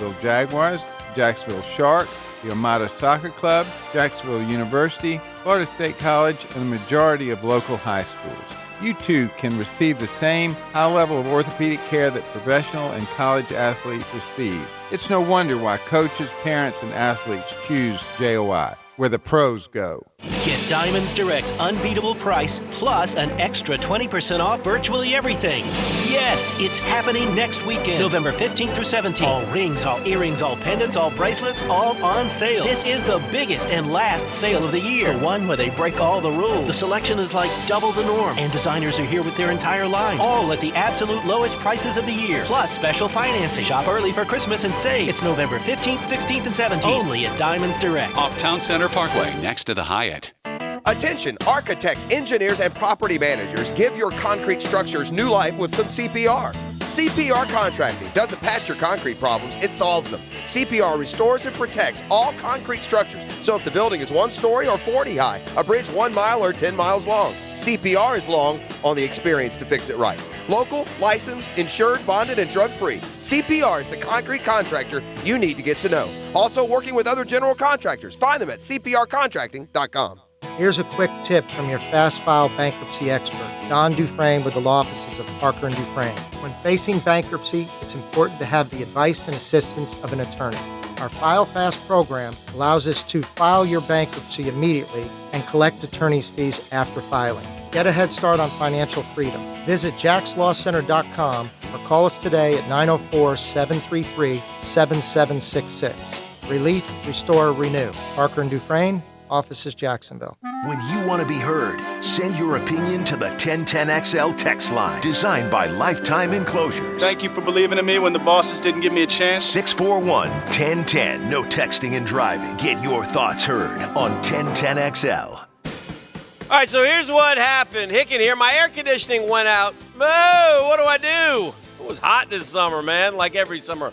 Jacksonville Jaguars, Jacksonville Sharks, the Armada Soccer Club, Jacksonville University, Florida State College, and the majority of local high schools. You too can receive the same high level of orthopedic care that professional and college athletes receive. It's no wonder why coaches, parents, and athletes choose JOI, where the pros go. Get Diamonds Direct's unbeatable price plus an extra 20% off virtually everything. Yes, it's happening next weekend, November 15th through 17th. All rings, all earrings, all pendants, all bracelets, all on sale. This is the biggest and last sale of the year. The one where they break all the rules. The selection is like double the norm. And designers are here with their entire line. All at the absolute lowest prices of the year. Plus special financing. Shop early for Christmas and save. It's November 15th, 16th, and 17th. Only at Diamonds Direct. Off Town Center Parkway, next to the Hyatt. Attention, architects, engineers, and property managers, give your concrete structures new life with some CPR. CPR Contracting doesn't patch your concrete problems, it solves them. CPR restores and protects all concrete structures. So if the building is 1 story or 40 high, a bridge 1 mile or 10 miles long, CPR is long on the experience to fix it right. Local, licensed, insured, bonded, and drug-free. CPR is the concrete contractor you need to get to know. Also working with other general contractors. Find them at cprcontracting.com. Here's a quick tip from your fast file bankruptcy expert, Don Dufresne with the law offices of Parker & Dufresne. When facing bankruptcy, it's important to have the advice and assistance of an attorney. Our File Fast program allows us to file your bankruptcy immediately and collect attorney's fees after filing. Get a head start on financial freedom. Visit jackslawcenter.com or call us today at 904-733-7766. Relief, Restore, Renew. Parker & Dufresne, offices Jacksonville. When you want to be heard, send your opinion to the 1010XL text line, designed by Lifetime Enclosures. Thank you for believing in me when the bosses didn't give me a chance. 641-1010. No texting and driving. Get your thoughts heard on 1010XL. All right, so here's what happened. Hicken here. My air conditioning went out. Boo! What do I do? It was hot this summer, man, like every summer.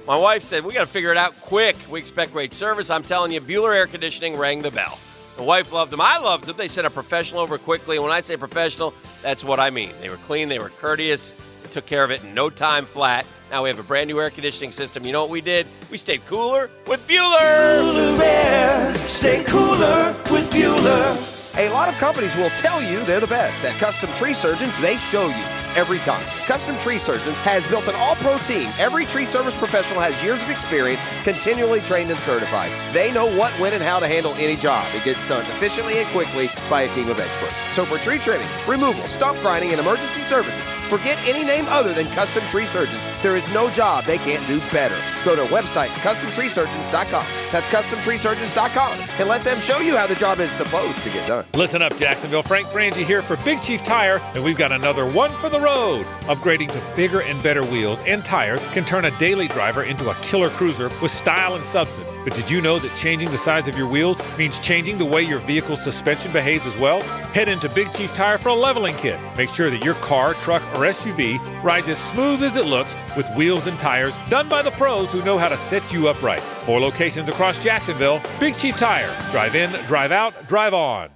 My wife said, we got to figure it out quick. We expect great service. I'm telling you, Bueller Air Conditioning rang the bell. The wife loved them. I loved them. They sent a professional over quickly. And when I say professional, that's what I mean. They were clean. They were courteous. They took care of it in no time flat. Now we have a brand new air conditioning system. You know what we did? We stayed cooler with Bueller. Bueller Air. Stay cooler with Bueller. A lot of companies will tell you they're the best. At Custom Tree Surgeons, they show you every time. Custom Tree Surgeons has built an all-pro team. Every tree service professional has years of experience, continually trained and certified. They know what, when, and how to handle any job. It gets done efficiently and quickly by a team of experts. So for tree trimming, removal, stump grinding, and emergency services, forget any name other than Custom Tree Surgeons. There is no job they can't do better. Go to website CustomTreeSurgeons.com. That's CustomTreeSurgeons.com, and let them show you how the job is supposed to get done. Listen up, Jacksonville. Frank Frangie here for Big Chief Tire, and we've got another one for the road. Upgrading to bigger and better wheels and tires can turn a daily driver into a killer cruiser with style and substance. But did you know that changing the size of your wheels means changing the way your vehicle's suspension behaves as well? Head into Big Chief Tire for a leveling kit. Make sure that your car, truck, or SUV rides as smooth as it looks with wheels and tires done by the pros who know how to set you up right. 4 locations across Jacksonville. Big Chief Tire. Drive in, drive out, drive on.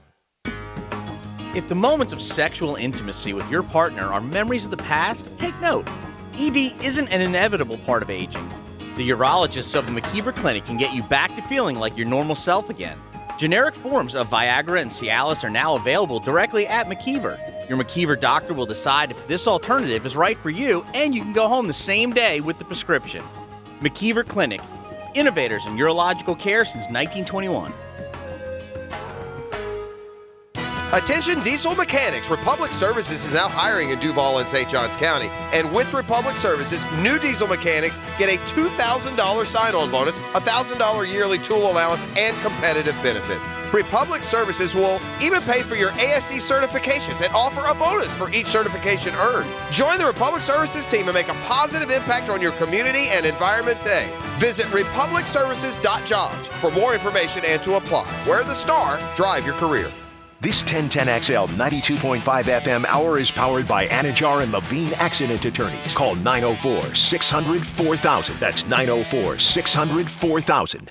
If the moments of sexual intimacy with your partner are memories of the past, take note. ED isn't an inevitable part of aging. The urologists of the McKeever Clinic can get you back to feeling like your normal self again. Generic forms of Viagra and Cialis are now available directly at McKeever. Your McKeever doctor will decide if this alternative is right for you, and you can go home the same day with the prescription. McKeever Clinic, innovators in urological care since 1921. Attention diesel mechanics. Republic Services is now hiring in Duval and St. Johns County. And with Republic Services, new diesel mechanics get a $2,000 sign-on bonus, a $1,000 yearly tool allowance, and competitive benefits. Republic Services will even pay for your ASC certifications and offer a bonus for each certification earned. Join the Republic Services team and make a positive impact on your community and environment today. Visit republicservices.jobs for more information and to apply. Wear the star, drive your career. This 1010XL 92.5 FM hour is powered by Anajar and Levine Accident Attorneys. Call 904-600-4000. That's 904-600-4000.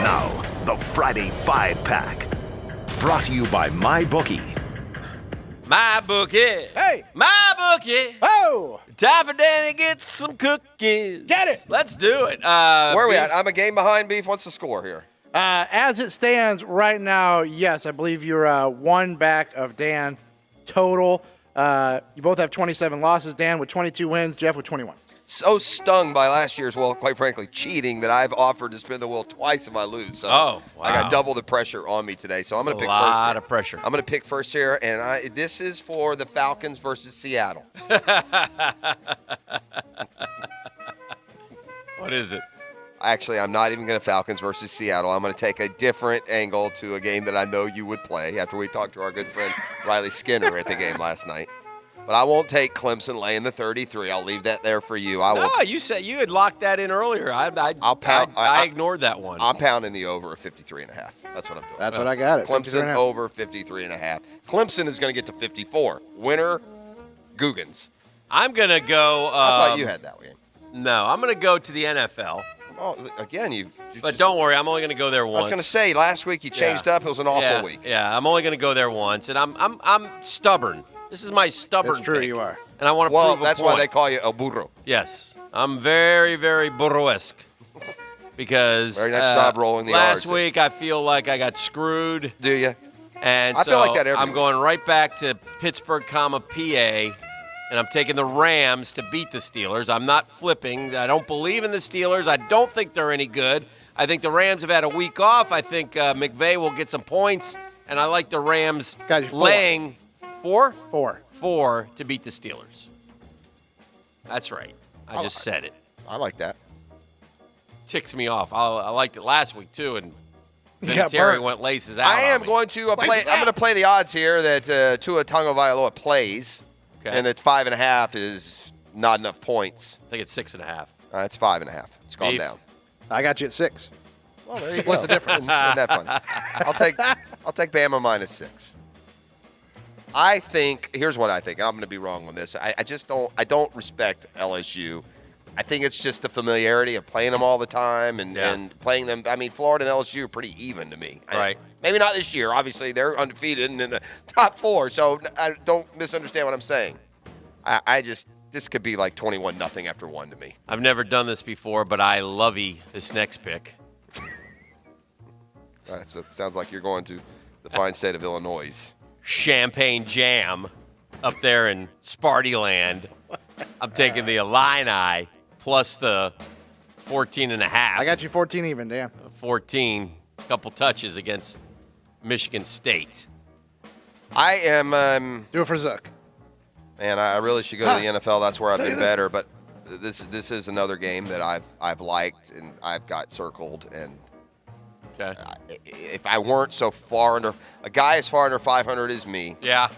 Now, the Friday 5-Pack. Brought to you by MyBookie. My bookie. Hey. My bookie. Oh. Time for Danny to get some cookies. Get it. Let's do it. Where are we Beef? at? I'm a game behind, Beef. What's the score here? As it stands right now, yes, I believe you're one back of Dan total. You both have 27 losses. Dan with 22 wins, Jeff with 21. So stung by last year's, well, quite frankly, cheating that I've offered to spin the wheel twice if I lose. So wow. I got double the pressure on me today. So I'm going to pick a first. lot of pressure. I'm going to pick first here, and this is for the Falcons versus Seattle. What is it? Actually, I'm not even going to Falcons versus Seattle. I'm going to take a different angle to a game that I know you would play after we talked to our good friend Riley Skinner at the game last night. But I won't take Clemson laying the 33. I'll leave that there for you. You said you had locked that in earlier. I ignored that one. I'm pounding the over of 53.5. That's what I'm doing. That's what I got it. Clemson over 53.5. Clemson is going to get to 54. Winner, Googans. I'm going to go. I thought you had that one. No, I'm going to go to the NFL. Oh, again, But don't worry, I'm only going to go there once. I was going to say, last week you changed up. It was an awful week. Yeah, I'm only going to go there once, and I'm stubborn. This is my stubborn That's true, pick. you are. And I want to prove a point. Well, that's why they call you El Burro. Yes. I'm very, very burro-esque. Because very nice job rolling the last R's. week I feel like I got screwed. Do you? And I so feel like that every I'm week. going right back to Pittsburgh, PA, and I'm taking the Rams to beat the Steelers. I'm not flipping. I don't believe in the Steelers. I don't think they're any good. I think the Rams have had a week off. I think McVay will get some points, and I like the Rams laying 4 to beat the Steelers. That's right. I just said it. I like that. Ticks me off. I liked it last week too, and got Terry burnt. went laces out. I am on me. going to play. I'm going to play the odds here that Tua Tagovailoa plays, and that 5.5 is not enough points. I think it's 6.5. It's 5.5. It's gone Beef. down. I got you at 6. Well, there you go. Split the difference. Isn't that fun? I'll take Bama minus 6. I think here's what I think, and I'm going to be wrong on this. I just don't respect LSU. I think it's just the familiarity of playing them all the time and playing them. I mean, Florida and LSU are pretty even to me. Right. Maybe not this year. Obviously, they're undefeated and in the top 4, so I don't misunderstand what I'm saying. This could be like 21-0 after 1 to me. I've never done this before, but I lovey this next pick. All right, so it sounds like you're going to the fine state of Illinois. Champagne Jam up there in Spartyland. I'm taking the Illini plus the 14.5. I got you 14 even, Dan. 14, couple touches against Michigan State. I am. Do it for Zook. Man, I really should go to the NFL. That's where I've been better. But this is another game that I've liked and I've got circled. And if I weren't so far under a guy as far under 500 as me,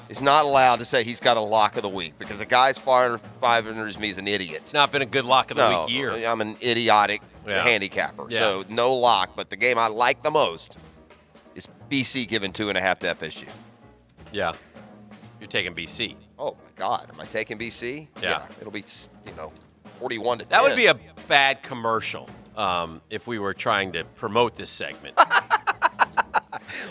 is not allowed to say he's got a lock of the week because a guy as far under 500 as me is an idiot. It's not been a good lock of the week year. I'm an idiotic handicapper. Yeah. So no lock. But the game I like the most is BC giving 2.5 to FSU. Yeah, you're taking BC. Oh my God, am I taking BC? Yeah. It'll be 41 to 10. That would be a bad commercial if we were trying to promote this segment.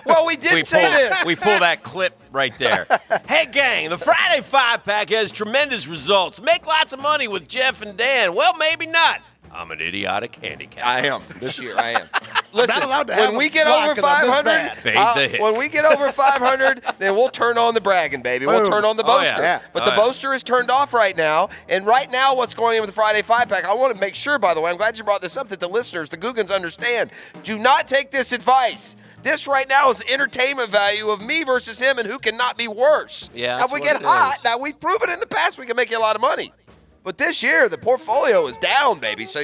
Well, we did say this. We pull that clip right there. Hey, gang, the Friday 5-Pack has tremendous results. Make lots of money with Jeff and Dan. Well, maybe not. I'm an idiotic handicapper. I am. This year, I am. Listen, allowed to when have we a get lock over 'cause I'm this 500, bad. Fade the hit. when we get over 500, then we'll turn on the bragging, baby. We'll Boom. turn on the Oh, boaster. yeah. But the boaster is turned off right now. And right now, what's going on with the Friday 5-Pack, I want to make sure, by the way, I'm glad you brought this up, that the listeners, the Googans, understand. Do not take this advice. This right now is entertainment value of me versus him and who cannot be worse. Yeah, Now, if we that's get what it hot, is. now we've proven in the past we can make you a lot of money. But this year, the portfolio is down, baby. So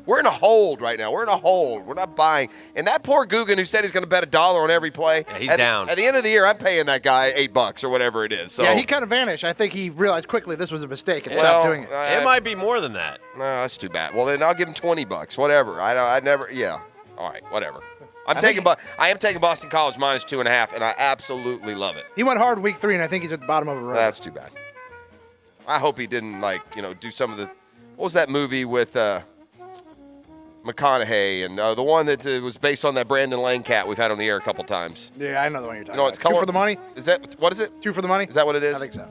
we're in a hold right now. We're in a hold. We're not buying. And that poor Guggen who said he's going to bet $1 on every play. Yeah, he's down. At the end of the year, I'm paying that guy $8 or whatever it is. So Yeah, he kind of vanished. I think he realized quickly this was a mistake and Well, stopped doing it. It might be more than that. No, that's too bad. Well, then I'll give him $20. Whatever. I never. Yeah. All right. Whatever. I am taking Boston College minus 2.5, and I absolutely love it. He went hard week 3, and I think he's at the bottom of a row. That's too bad. I hope he didn't do some of the. What was that movie with McConaughey, and the one that was based on that Brandon Lang cat we've had on the air a couple times. Yeah, I know the one you're talking You know, about. it's 2 for the money? What is it? 2 for the money? Is that what it is? I think so.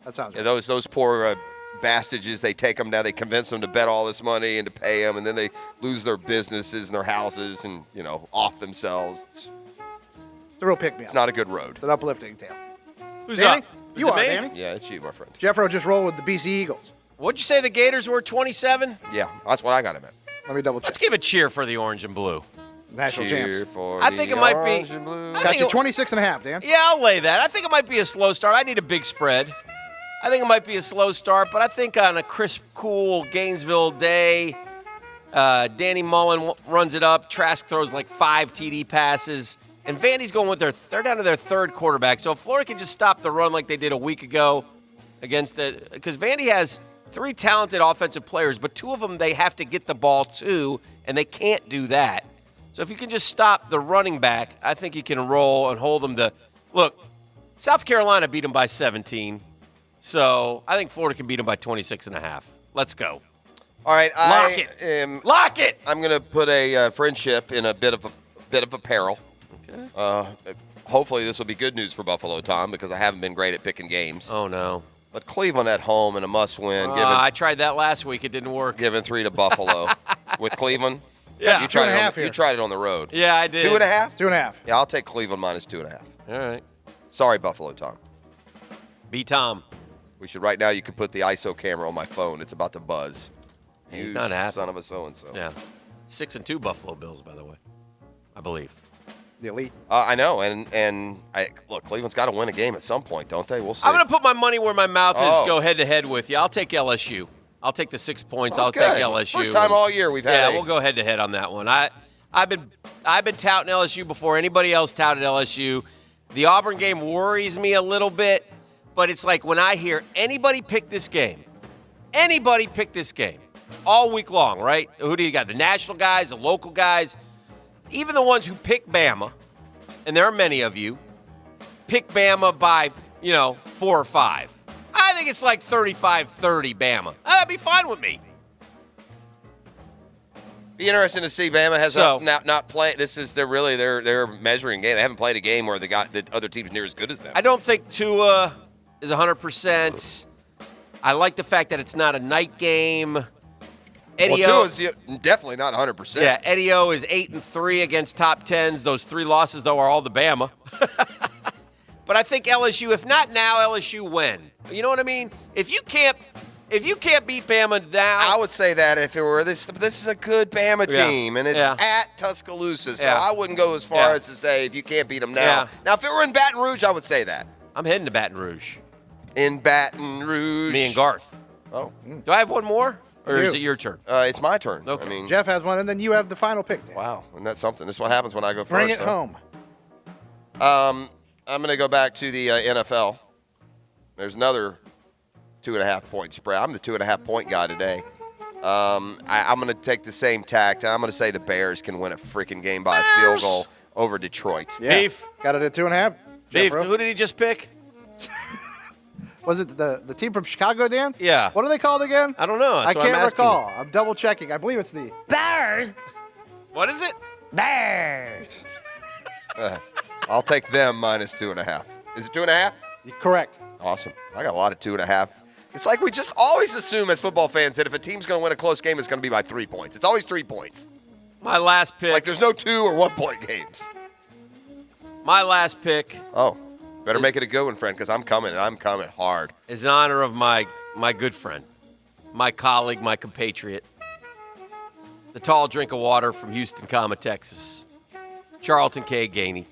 That sounds right. Yeah, those poor bastages, they take them down, they convince them to bet all this money and to pay them, and then they lose their businesses and their houses and, off themselves. It's a real pick-me-up. It's not a good road. It's an uplifting tale. Who's Danny? up? Is You it are, me? Danny. Yeah, it's you, my friend. Jeffro just rolled with the BC Eagles. What'd you say the Gators were, 27? Yeah, that's what I got him at. Let me double check. Let's give a cheer for the orange and blue. National Cheer champs. for I think the it might be. orange and blue. I Got think you it- 26.5, Dan. Yeah, I'll lay that. I think it might be a slow start. I need a big spread. I think it might be a slow start, but I think on a crisp, cool Gainesville day, Danny Mullen runs it up. Trask throws like 5 TD passes, and Vandy's going with they're down to their third quarterback. So if Florida can just stop the run like they did a week ago because Vandy has 3 talented offensive players, but 2 of them they have to get the ball to, and they can't do that. So if you can just stop the running back, I think you can roll and hold them to look. South Carolina beat them by 17, so I think Florida can beat them by 26.5. Let's go. All right, Lock it. I'm going to put a friendship in a bit of a peril. Okay. Hopefully this will be good news for Buffalo, Tom, because I haven't been great at picking games. Oh no. But Cleveland at home and a must-win. I tried that last week. It didn't work. Giving 3 to Buffalo with Cleveland. Yeah. You tried 2.5 you tried it on the road. Yeah, I did. 2.5? 2.5. Yeah, I'll take Cleveland minus 2.5. All right. Sorry, Buffalo, Tom. Be Tom. We should right now. You could put the ISO camera on my phone. It's about to buzz. He's You not happy. Son of a so-and-so. Yeah. 6-2 Buffalo Bills, by the way. I believe. The elite. I know, and look, Cleveland's got to win a game at some point, don't they? We'll see. I'm going to put my money where my mouth Oh. is. Go head-to-head with you. I'll take LSU. I'll take the 6 points. I'll Okay. take LSU. First time all year we've had. Yeah, we'll go head-to-head on that one. I've been touting LSU before anybody else touted LSU. The Auburn game worries me a little bit, but it's like when I hear anybody pick this game all week long, right? Who do you got? The national guys, the local guys, even the ones who pick Bama, and there are many of you, pick Bama by, 4 or 5. I think it's like 35-30 Bama. That'd be fine with me. Be interesting to see. Bama has So- not play. They're measuring game. They haven't played a game where the other team's near as good as them. I don't think Tua is 100%. I like the fact that it's not a night game. Eddie O, Tua's definitely not 100%. yeah, Eddie O is 8-3 against top 10s. Those 3 losses, though, are all the Bama. But I think LSU, if not now, LSU when? You know what I mean? If you can't beat Bama now, I would say that if it were this is a good Bama Yeah. team, and it's Yeah. at Tuscaloosa, so Yeah. I wouldn't go as far Yeah. as to say if you can't beat them now. Yeah. Now, if it were in Baton Rouge, I would say that. I'm heading to Baton Rouge. In Baton Rouge. Me and Garth. Oh. Do I have one more? Or You. is it your turn? It's my turn. Okay. I mean, Jeff has one, and then you have the final pick, Dan. wow, and that's something. This is what happens when I go first. Bring it huh? home. I'm going to go back to the NFL. There's another 2.5 point spread. I'm the 2.5 point guy today. I'm going to take the same tact. I'm going to say the Bears can win a freaking game by a field goal over Detroit. Yeah. Beef. Got it at 2.5. Beef, Jeffro? who did he just pick? Was it the team from Chicago, Dan? Yeah. What are they called again? I don't know. That's I what I'm can't asking. recall. I'm double checking. I believe it's the Bears. What is it? Bears. I'll take them minus 2.5. Is it 2.5? correct. Awesome. I got a lot of 2.5. It's like we just always assume as football fans that if a team's going to win a close game, it's going to be by 3 points. It's always 3 points. My last pick. Like there's no 2 or 1 point games. My last pick Oh, better make it a good one, friend, because I'm coming, and I'm coming hard. is in honor of my good friend, my colleague, my compatriot, the tall drink of water from Houston, Texas, Charlton K. Gainey.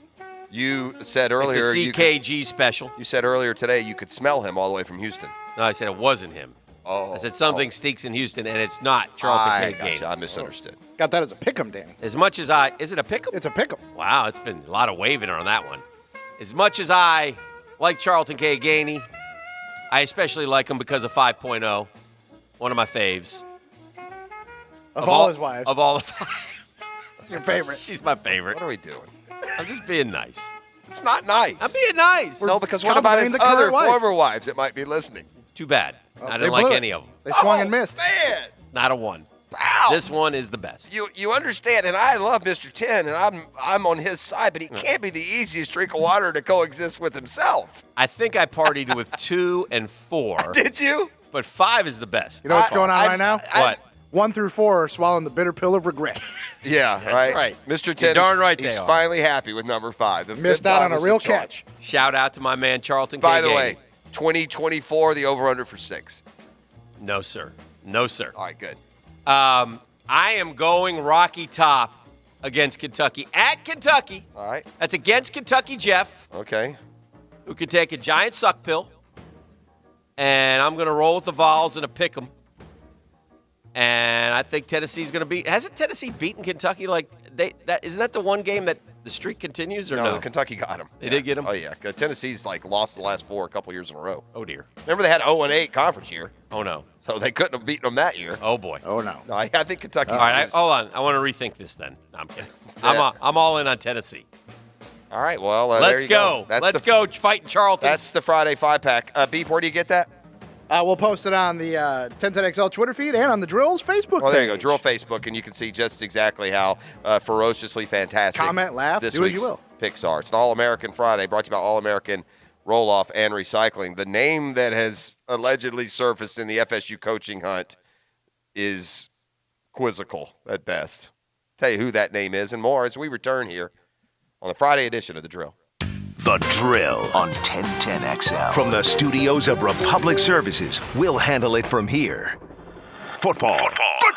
You said earlier It's a CKG special. You said earlier today you could smell him all the way from Houston. No, I said it wasn't him. Oh, I said something stinks in Houston, and it's not Charlton I K. gotcha. Gainey. I misunderstood. Got that as a pick'em, Danny. As much as is it a pick'em? It's a pick'em. Wow, it's been a lot of waving on that one. As much as I like Charlton K. Gainey, I especially like him because of 5.0, one of my faves. Of all his wives. Of all the Your favorite. She's my favorite. What are we doing? I'm just being nice. It's not nice. I'm being nice. No, because what about his the other current wife. former wives that might be listening? Too bad. Oh, I they didn't like blew it. any of them. They swung and missed. Man. Not a one. Ow. This one is the best. You understand, and I love Mr. 10, and I'm on his side, but he can't be the easiest drink of water to coexist with himself. I think I partied with 2 and 4. Did you? But 5 is the best. You know what's going on right now? What? 1 through 4 are swallowing the bitter pill of regret. Yeah, That's right. Mr. 10 darn right he's they are. finally happy with number 5. The Missed fifth out time on a was real the charge. catch. Shout out to my man Charlton. By the K. way, 2024, the over-under for 6. No, sir. No, sir. All right, good. I am going Rocky Top against Kentucky. At Kentucky. All right. That's against Kentucky Jeff, Okay. who could take a giant suck pill. And I'm going to roll with the Vols and a pick 'em. And I think Tennessee's going to beat. Hasn't Tennessee beaten Kentucky? Isn't that the one game that the streak continues or no? Kentucky got him. They did get him? Oh, yeah. Tennessee's lost the last 4 a couple years in a row. Oh, dear. Remember they had 0-8 conference year, Oh, no. so they couldn't have beaten them that year. Oh, boy. Oh, no. No, I think Kentucky. All right, hold on. I want to rethink this then. No, I'm kidding. I'm all in on Tennessee. All right, well, Let's there you go. Let's go fighting Charlton. That's the Friday 5-pack. Beef, where do you get that? We'll post it on the 1010XL Twitter feed and on the Drill's Facebook Well, there you page. go. Drill Facebook, and you can see just exactly how ferociously fantastic Comment, laugh, this do as you week's will. picks are. It's an All-American Friday brought to you by All-American Roll-Off and Recycling. The name that has allegedly surfaced in the FSU coaching hunt is quizzical at best. Tell you who that name is and more as we return here on the Friday edition of The Drill. The Drill on 1010XL. From the studios of Republic Services, we'll handle it from here. Football.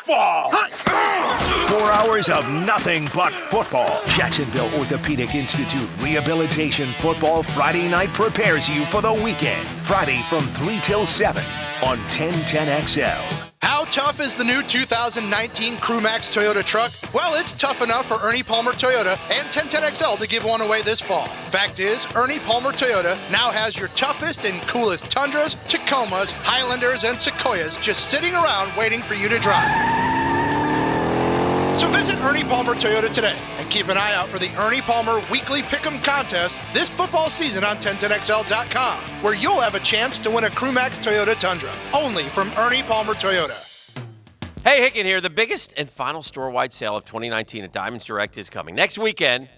4 hours of nothing but football. Jacksonville Orthopedic Institute Rehabilitation Football Friday night prepares you for the weekend. Friday from 3 till 7 on 1010XL. How tough is the new 2019 Crewmax Toyota truck? Well, it's tough enough for Ernie Palmer Toyota and 1010XL to give one away this fall. Fact is, Ernie Palmer Toyota now has your toughest and coolest Tundras, Tacomas, Highlanders, and Sequoias just sitting around waiting for you to drive. So visit Ernie Palmer Toyota today and keep an eye out for the Ernie Palmer Weekly Pick'em Contest this football season on 1010XL.com, where you'll have a chance to win a Crewmax Toyota Tundra, only from Ernie Palmer Toyota. Hey, Hicken here. The biggest and final store-wide sale of 2019 at Diamonds Direct is coming. Next weekend,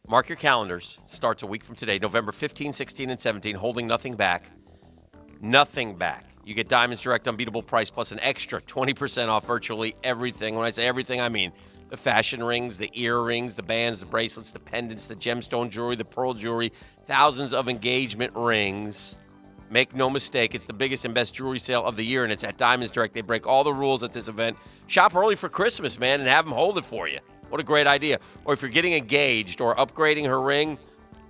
mark your calendars, starts a week from today, November 15, 16, and 17, holding nothing back. Nothing back. You get Diamonds Direct unbeatable price plus an extra 20% off virtually everything. When I say everything, I mean the fashion rings, the earrings, the bands, the bracelets, the pendants, the gemstone jewelry, the pearl jewelry, thousands of engagement rings. Make no mistake, it's the biggest and best jewelry sale of the year, and it's at Diamonds Direct. They break all the rules at this event. Shop early for Christmas, man, and have them hold it for you. What a great idea. Or if you're getting engaged or upgrading her ring,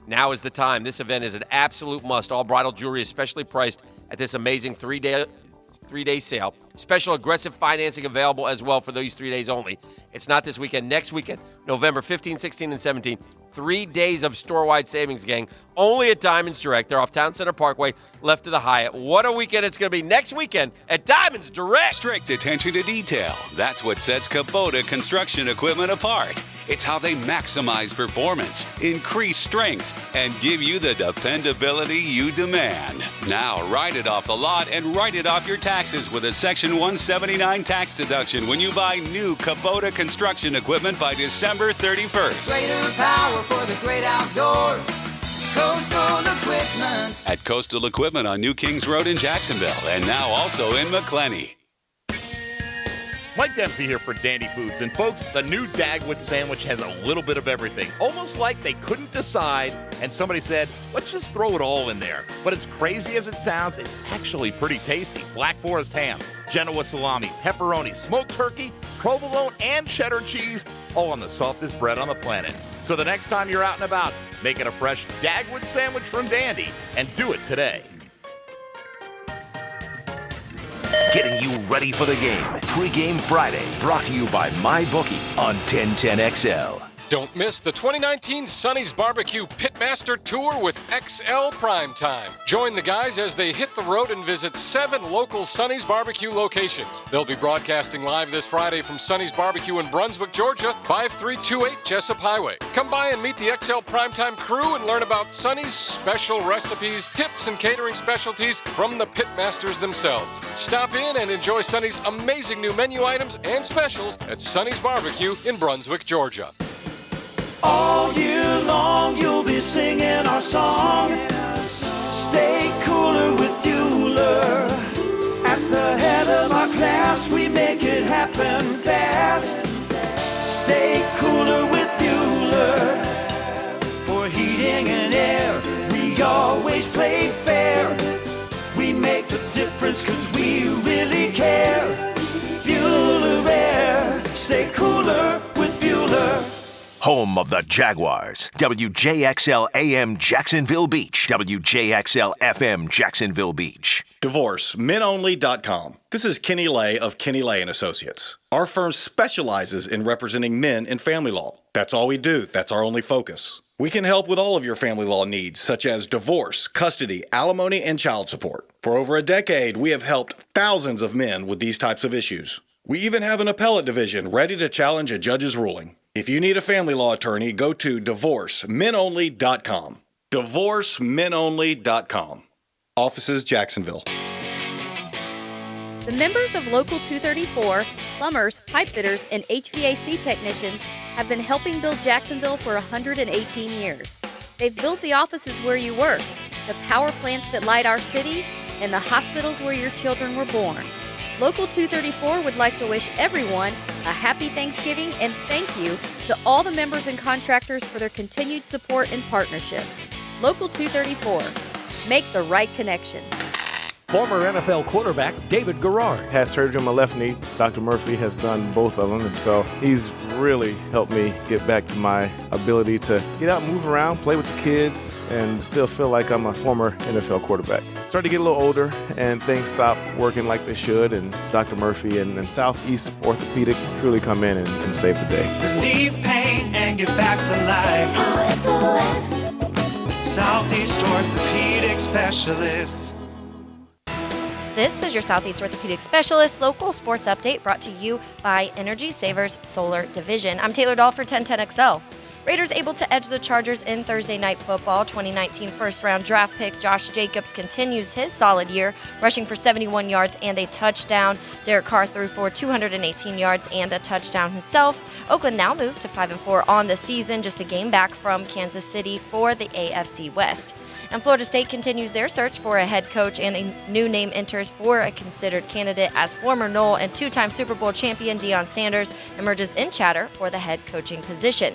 now is the time. This event is an absolute must. All bridal jewelry is specially priced at this amazing three-day sale. Special aggressive financing available as well for those 3 days only. It's not this weekend. Next weekend, November 15, 16, and 17. 3 days of store-wide savings, gang. Only at Diamonds Direct. They're off Town Center Parkway, left of the Hyatt. What a weekend it's going to be next weekend at Diamonds Direct. Strict attention to detail. That's what sets Kubota construction equipment apart. It's how they maximize performance, increase strength, and give you the dependability you demand. Now, write it off the lot and write it off your taxes with a Section 179 tax deduction when you buy new Kubota construction equipment by December 31st. Greater power for the great outdoors. Coastal Equipment. At Coastal Equipment on New Kings Road in Jacksonville, and now also in McClenny. Mike Dempsey here for Dandy Foods. And folks, the new Dagwood sandwich has a little bit of everything. Almost like they couldn't decide and somebody said, let's just throw it all in there. But as crazy as it sounds, it's actually pretty tasty. Black Forest ham, Genoa salami, pepperoni, smoked turkey, provolone, and cheddar cheese, all on the softest bread on the planet. So the next time you're out and about, make it a fresh Dagwood sandwich from Dandy and do it today. Getting you ready for the game. Pre-Game Friday, brought to you by MyBookie on 1010XL. Don't miss the 2019 Sonny's Barbecue Pitmaster Tour with XL Primetime. Join the guys as they hit the road and visit 7 local Sonny's Barbecue locations. They'll be broadcasting live this Friday from Sonny's Barbecue in Brunswick, Georgia, 5328 Jessup Highway. Come by and meet the XL Primetime crew and learn about Sonny's special recipes, tips, and catering specialties from the Pitmasters themselves. Stop in and enjoy Sonny's amazing new menu items and specials at Sonny's Barbecue in Brunswick, Georgia. All year long you'll be singing our song. Stay cooler with Bueller. At the head of our class we make it happen fast. Stay cooler with Bueller. For heating and air we always play fair. We make the difference 'cause we really care. Bueller Air. Stay cooler with Bueller. Home of the Jaguars. WJXL AM Jacksonville Beach. WJXL FM Jacksonville Beach. DivorceMenOnly.com. This is Kenny Lay of Kenny Lay & Associates. Our firm specializes in representing men in family law. That's all we do. That's our only focus. We can help with all of your family law needs, such as divorce, custody, alimony, and child support. For over a decade, we have helped thousands of men with these types of issues. We even have an appellate division ready to challenge a judge's ruling. If you need a family law attorney, go to DivorceMenOnly.com. DivorceMenOnly.com. Offices, Jacksonville. The members of Local 234, plumbers, pipe fitters, and HVAC technicians have been helping build Jacksonville for 118 years. They've built the offices where you work, the power plants that light our city, and the hospitals where your children were born. Local 234 would like to wish everyone a happy Thanksgiving and thank you to all the members and contractors for their continued support and partnership. Local 234, make the right connection. Former NFL quarterback David Garrard had surgery on my left knee. Dr. Murphy has done both of them, and so he's really helped me get back to my ability to get out and move around, play with the kids, and still feel like I'm a former NFL quarterback. Started to get a little older, and things stopped working like they should, and Dr. Murphy and Southeast Orthopedic truly come in and save the day. Relieve pain and get back to life. SOS. Southeast Orthopedic Specialists. This is your Southeast Orthopedic Specialist local sports update brought to you by Energy Savers Solar Division. I'm Taylor Dahl for 1010XL. Raiders able to edge the Chargers in Thursday Night Football. 2019 first-round draft pick Josh Jacobs continues his solid year, rushing for 71 yards and a touchdown. Derek Carr threw for 218 yards and a touchdown himself. Oakland now moves to 5-4 on the season, just a game back from Kansas City for the AFC West. And Florida State continues their search for a head coach, and a new name enters for a considered candidate as former Nole and two-time Super Bowl champion Deion Sanders emerges in chatter for the head coaching position.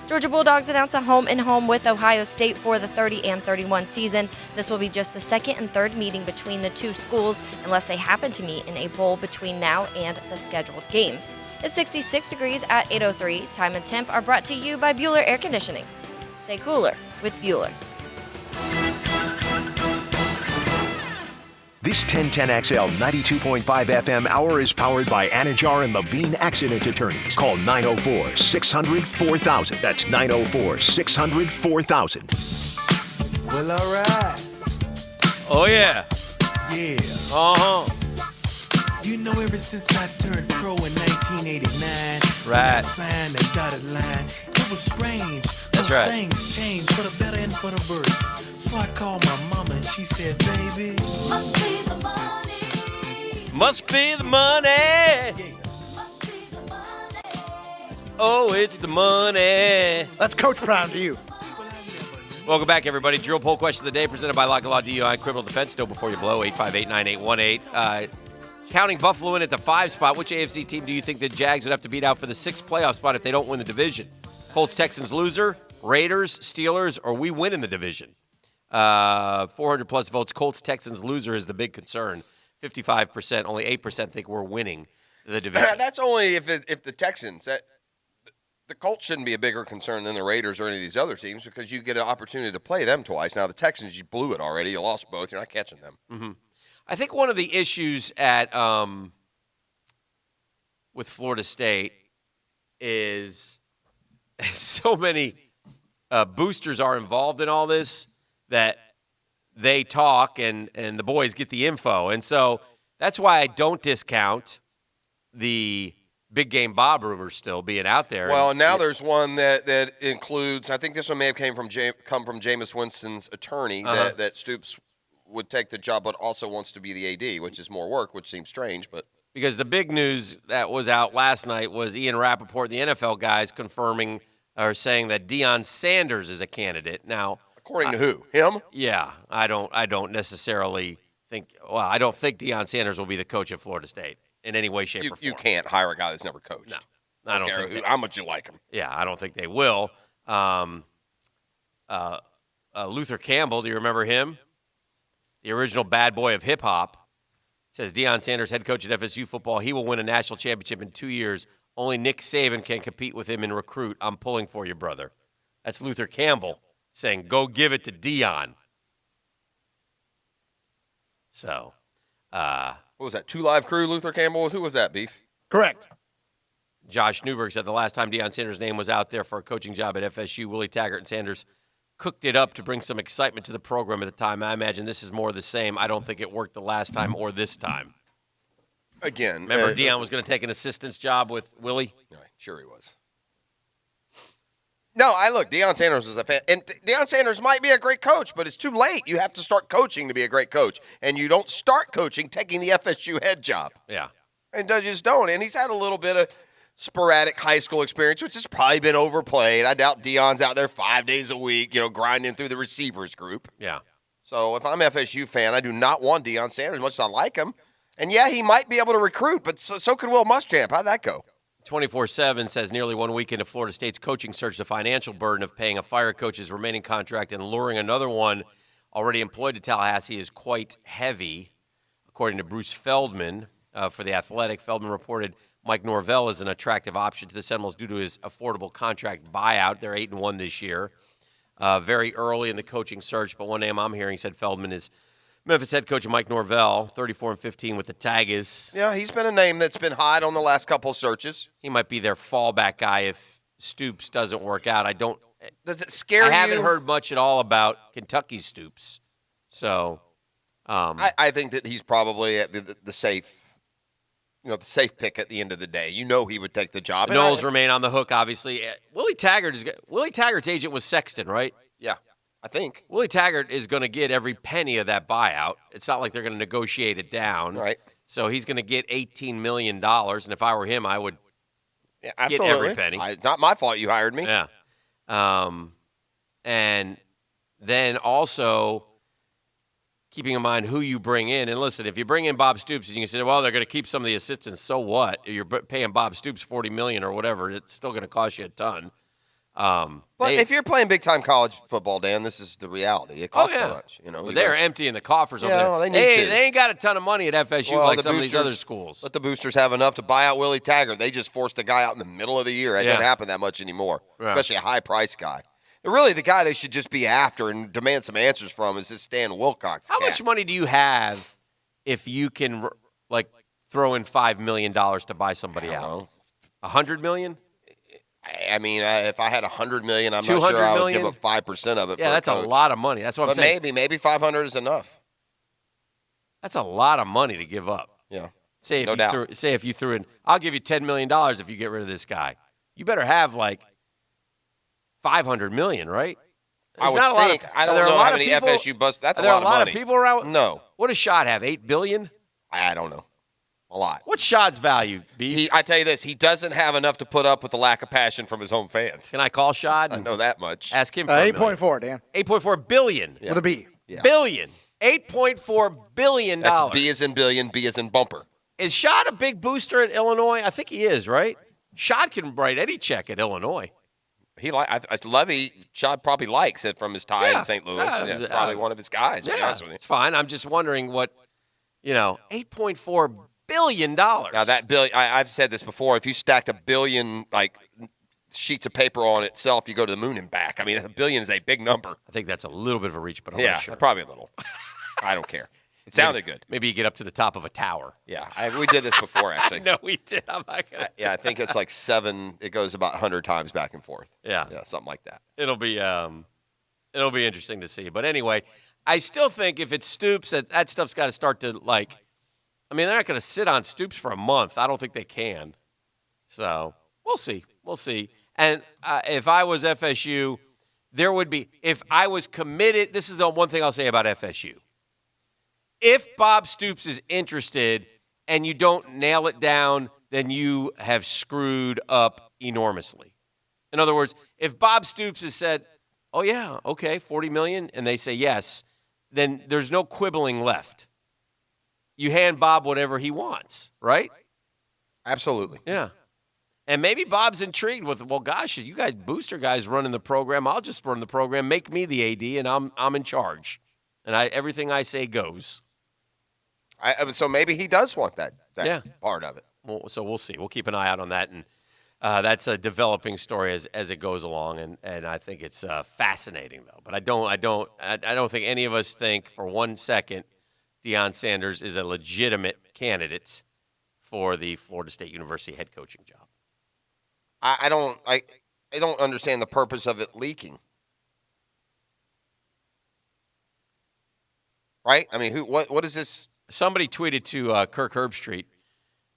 Georgia Bulldogs announce a home-and-home with Ohio State for the 30-31 season. This will be just the second and third meeting between the two schools, unless they happen to meet in a bowl between now and the scheduled games. It's 66 degrees at 8:03. Time and temp are brought to you by Bueller Air Conditioning. Stay cooler with Bueller. This 1010XL 92.5 FM hour is powered by Anajar and Levine Accident Attorneys. Call 904-600-4000. That's 904-600-4000. Well, all right. Oh, yeah. Yeah. Uh-huh. You know, ever since I turned pro in 1989, Right. I signed that dotted line. It was strange. That's right. Things changed for the better and for the worse. So I called my mama and she said, baby, must be the money. Must be the money. Oh, it's the money. That's Coach Brown to you. Welcome back, everybody. Drill poll question of the day presented by Lock and Law DUI Criminal Defense. Know before you blow. 858-9818. Counting Buffalo in at the 5 spot, which AFC team do you think the Jags would have to beat out for the 6th playoff spot if they don't win the division? Colts, Texans, loser. Raiders, Steelers, or we win in the division? 400-plus votes. Colts, Texans, loser is the big concern. 55%. Only 8% think we're winning the division. That's only if the Texans. The Colts shouldn't be a bigger concern than the Raiders or any of these other teams because you get an opportunity to play them twice. Now, the Texans, you blew it already. You lost both. You're not catching them. Mm-hmm. I think one of the issues at with Florida State is so many boosters are involved in all this that they talk and the boys get the info. And so that's why I don't discount the Big Game Bob rumors still being out there. Well, and now there's one that includes, I think this one may have come from Jameis Winston's attorney, that Stoops would take the job but also wants to be the AD, which is more work, which seems strange. But because the big news that was out last night was Ian Rappaport, the NFL guys, confirming or saying that Deion Sanders is a candidate. Now, according to who? Him? Yeah, I don't necessarily think. Well, I don't think Deion Sanders will be the coach of Florida State in any way, shape, or form. You can't hire a guy that's never coached. No, I don't think how much you like him. Yeah, I don't think they will. Luther Campbell, do you remember him? The original bad boy of hip hop. Says Deion Sanders, head coach at FSU football. He will win a national championship in 2 years. Only Nick Saban can compete with him in recruit. I'm pulling for you, brother. That's Luther Campbell saying, go give it to Deion. So, what was that? 2 Live Crew, Luther Campbell? Who was that, Beef? Correct. Josh Newberg said the last time Deion Sanders' name was out there for a coaching job at FSU, Willie Taggart and Sanders cooked it up to bring some excitement to the program at the time. I imagine this is more of the same. I don't think it worked the last time or this time. Again. Remember, Deion was going to take an assistant's job with Willie? Right, sure he was. No, Deion Sanders was a fan. And Deion Sanders might be a great coach, but it's too late. You have to start coaching to be a great coach. And you don't start coaching taking the FSU head job. Yeah. And you just don't. And he's had a little bit of sporadic high school experience, which has probably been overplayed. I doubt Deion's out there 5 days a week, grinding through the receivers group. Yeah. So if I'm an FSU fan, I do not want Deion Sanders as much as I like him. And, yeah, he might be able to recruit, but so could Will Muschamp. How'd that go? 24/7 says nearly 1 week into Florida State's coaching search, the financial burden of paying a fire coach's remaining contract and luring another one already employed to Tallahassee is quite heavy. According to Bruce Feldman for The Athletic, Feldman reported Mike Norvell is an attractive option to the Seminoles due to his affordable contract buyout. They're 8-1 this year. Very early in the coaching search, but one name I'm hearing, said Feldman, is Memphis head coach Mike Norvell, 34-15 with the Tigers. Yeah, he's been a name that's been hot on the last couple of searches. He might be their fallback guy if Stoops doesn't work out. Does it scare you? I haven't heard much at all about Kentucky Stoops. So, I think that he's probably at the safe, the safe pick at the end of the day. He would take the job. Knowles remain on the hook, obviously. Willie Taggart's agent was Sexton, right? Yeah. I think. Willie Taggart is going to get every penny of that buyout. It's not like they're going to negotiate it down. Right. So he's going to get $18 million. And if I were him, I would get every penny. It's not my fault you hired me. Yeah. And then also keeping in mind who you bring in. And listen, if you bring in Bob Stoops and you can say, well, they're going to keep some of the assistants, so what? You're paying Bob Stoops $40 million or whatever. It's still going to cost you a ton. But if you're playing big-time college football, Dan, this is the reality. It costs so much. Well, they're emptying the coffers over there. Well, they ain't got a ton of money at FSU like some of these other schools. But the boosters have enough to buy out Willie Taggart. They just forced a guy out in the middle of the year. It doesn't happen that much anymore, especially a high-priced guy. And really, the guy they should just be after and demand some answers from is this Stan Wilcox. How much money do you have if you can, throw in $5 million to buy somebody out? $100 million? I mean, if I had $100 million, I'm not sure I would give up 5% of it. Yeah, that's a lot of money. That's what I'm saying. Maybe 500 is enough. That's a lot of money to give up. Yeah, say if you threw in, I'll give you $10 million if you get rid of this guy. You better have $500 million, right? I would think. I don't know how many FSU busts. That's a lot of money. Are there a lot of people around? No. What does Schott have? $8 billion? I don't know. A lot. What's Schott's value, B? I tell you this, he doesn't have enough to put up with the lack of passion from his home fans. Can I call Schott? I know that much. Ask him for 8.4, Dan. 8.4 billion. With a B. Yeah. Billion. $8.4 billion. That's B as in billion, B as in bumper. Is Schott a big booster at Illinois? I think he is, right? Schott can write any check at Illinois. Levy, Schott probably likes it from his tie in St. Louis. It's probably one of his guys, to be honest with you. It's fine. I'm just wondering what, $8.4 billion. Now that billion, I've said this before. If you stacked a billion sheets of paper on itself, you go to the moon and back. I mean, a billion is a big number. I think that's a little bit of a reach, but I'm not sure. Probably a little. I don't care. It sounded good. Maybe you get up to the top of a tower. Yeah, we did this before, actually. No, we did. I'm not gonna. Yeah, I think it's like 7. It goes about 100 times back and forth. Yeah, something like that. It'll be interesting to see. But anyway, I still think if it Stoops, that stuff's got to start to like. I mean, they're not going to sit on Stoops for a month. I don't think they can. So we'll see. We'll see. And if I was FSU, there would be, if I was committed, this is the one thing I'll say about FSU. If Bob Stoops is interested and you don't nail it down, then you have screwed up enormously. In other words, if Bob Stoops has said, oh, yeah, okay, $40 million, and they say yes, then there's no quibbling left. You hand Bob whatever he wants, right? Absolutely. Yeah. And maybe Bob's intrigued with, well, gosh, you guys, booster guys running the program. I'll just run the program. Make me the AD, and I'm in charge. And everything I say goes. So maybe he does want that part of it. Well, so we'll see. We'll keep an eye out on that, and that's a developing story as it goes along, and I think it's fascinating though. But I don't think any of us think for 1 second Deion Sanders is a legitimate candidate for the Florida State University head coaching job. I don't understand the purpose of it leaking. Right? I mean, what is this? Somebody tweeted to Kirk Herbstreit.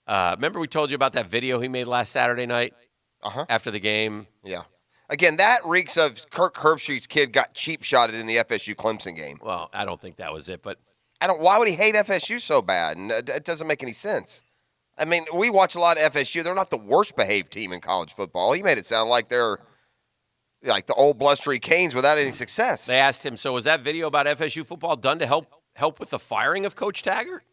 Remember we told you about that video he made last Saturday night after the game? Yeah. Again, that reeks of Kirk Herbstreit's kid got cheap shotted in the FSU Clemson game. Well, I don't think that was it, but why would he hate FSU so bad? And it doesn't make any sense. I mean, we watch a lot of FSU. They're not the worst behaved team in college football. He made it sound like they're like the old blustery Canes without any success. They asked him, so was that video about FSU football done to help with the firing of Coach Taggart?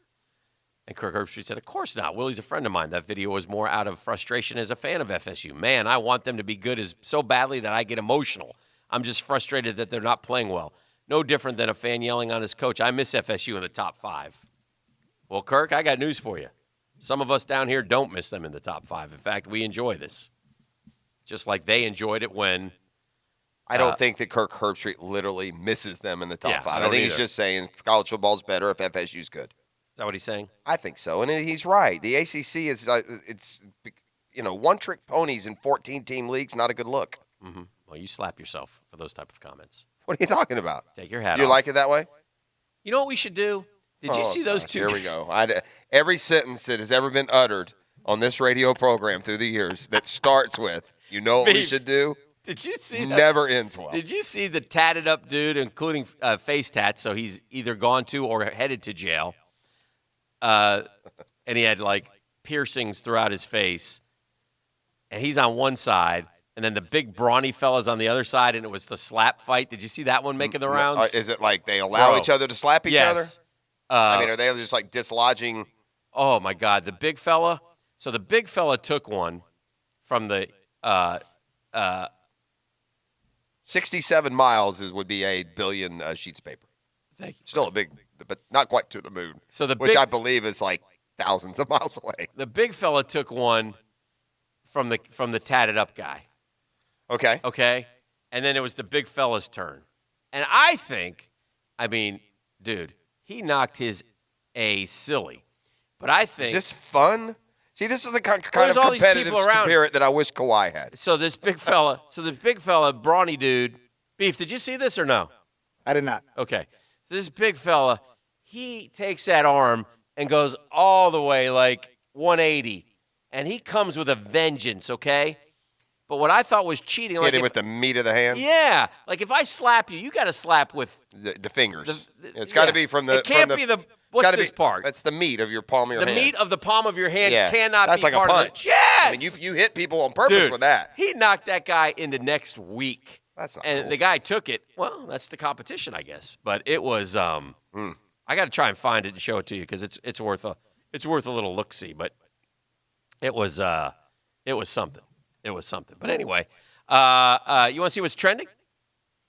And Kirk Herbstreit said, of course not. Willie's a friend of mine. That video was more out of frustration as a fan of FSU. Man, I want them to be good so badly that I get emotional. I'm just frustrated that they're not playing well. No different than a fan yelling on his coach. I miss FSU in the top 5. Well, Kirk, I got news for you. Some of us down here don't miss them in the top 5. In fact, we enjoy this. Just like they enjoyed it when I don't think that Kirk Herbstreit literally misses them in the top 5. I think he's either. just saying college football's better if FSU's good. Is that what he's saying? I think so, and he's right. The ACC is it's one-trick ponies in 14-team leagues. Not a good look. Mm-hmm. Well, you slap yourself for those type of comments. What are you talking about? Take your hat off. You like it that way? You know what we should do? Did you see those two? Here we go. Every sentence that has ever been uttered on this radio program through the years that starts with, you know what we should do? Did you see that? Never ends well. Did you see the tatted up dude, including face tats, so he's either gone to or headed to jail, and he had, like, piercings throughout his face, and he's on one side, and then the big brawny fella's on the other side, and it was the slap fight. Did you see that one making the rounds? Is it like they allow each other to slap each other? I mean, are they just, like, dislodging? Oh, my God. The big fella. So the big fella took one from the 67 miles would be a billion sheets of paper. Thank you. Still a big, but not quite to the moon. So which I believe is like thousands of miles away. The big fella took one from the tatted up guy. Okay. Okay. And then it was the big fella's turn. And I think, I mean, dude, he knocked his A silly. But I think. Is this fun? See, this is the kind of competitive spirit that I wish Kawhi had. So this big fella, brawny dude, Beef, did you see this or no? I did not. Okay. This big fella, he takes that arm and goes all the way like 180. And he comes with a vengeance, okay? But what I thought was cheating. Hit him with the meat of the hand? Yeah. Like if I slap you, you got to slap with the fingers. It's got to be from the. It can't be the. What's this part? That's the meat of your palm of your hand. The meat of the palm of your hand cannot that's be like part a punch. of it. Yes. I mean, you hit people on purpose Dude, with that. He knocked that guy into next week. That's not and cool. The guy took it. Well, that's the competition, I guess. But it was. I got to try and find it and show it to you because it's worth a little look see. But it was something. It was something. But anyway, you want to see what's trending?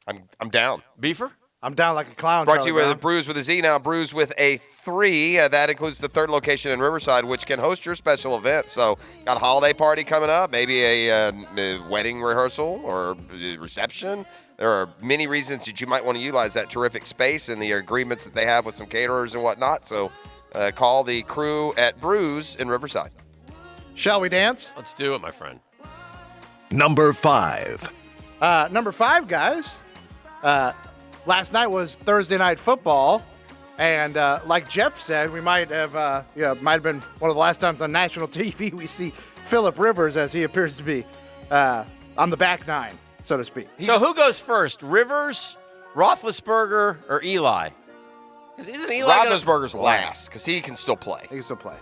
I'm down. Beefer? I'm down like a clown. Brought to you Charlie with Brews with a Z now. Brews with a 3. That includes the third location in Riverside, which can host your special event. So, got a holiday party coming up, maybe a wedding rehearsal or reception. There are many reasons that you might want to utilize that terrific space and the agreements that they have with some caterers and whatnot. So, call the crew at Brews in Riverside. Shall we dance? Let's do it, my friend. Number 5. Number 5, guys. Last night was Thursday Night Football, and like Jeff said, we might have been one of the last times on national TV we see Phillip Rivers, as he appears to be on the back nine, so to speak. So who goes first, Rivers, Roethlisberger, or Eli? Because isn't Eli Roethlisberger's last because he can still play. He can still play.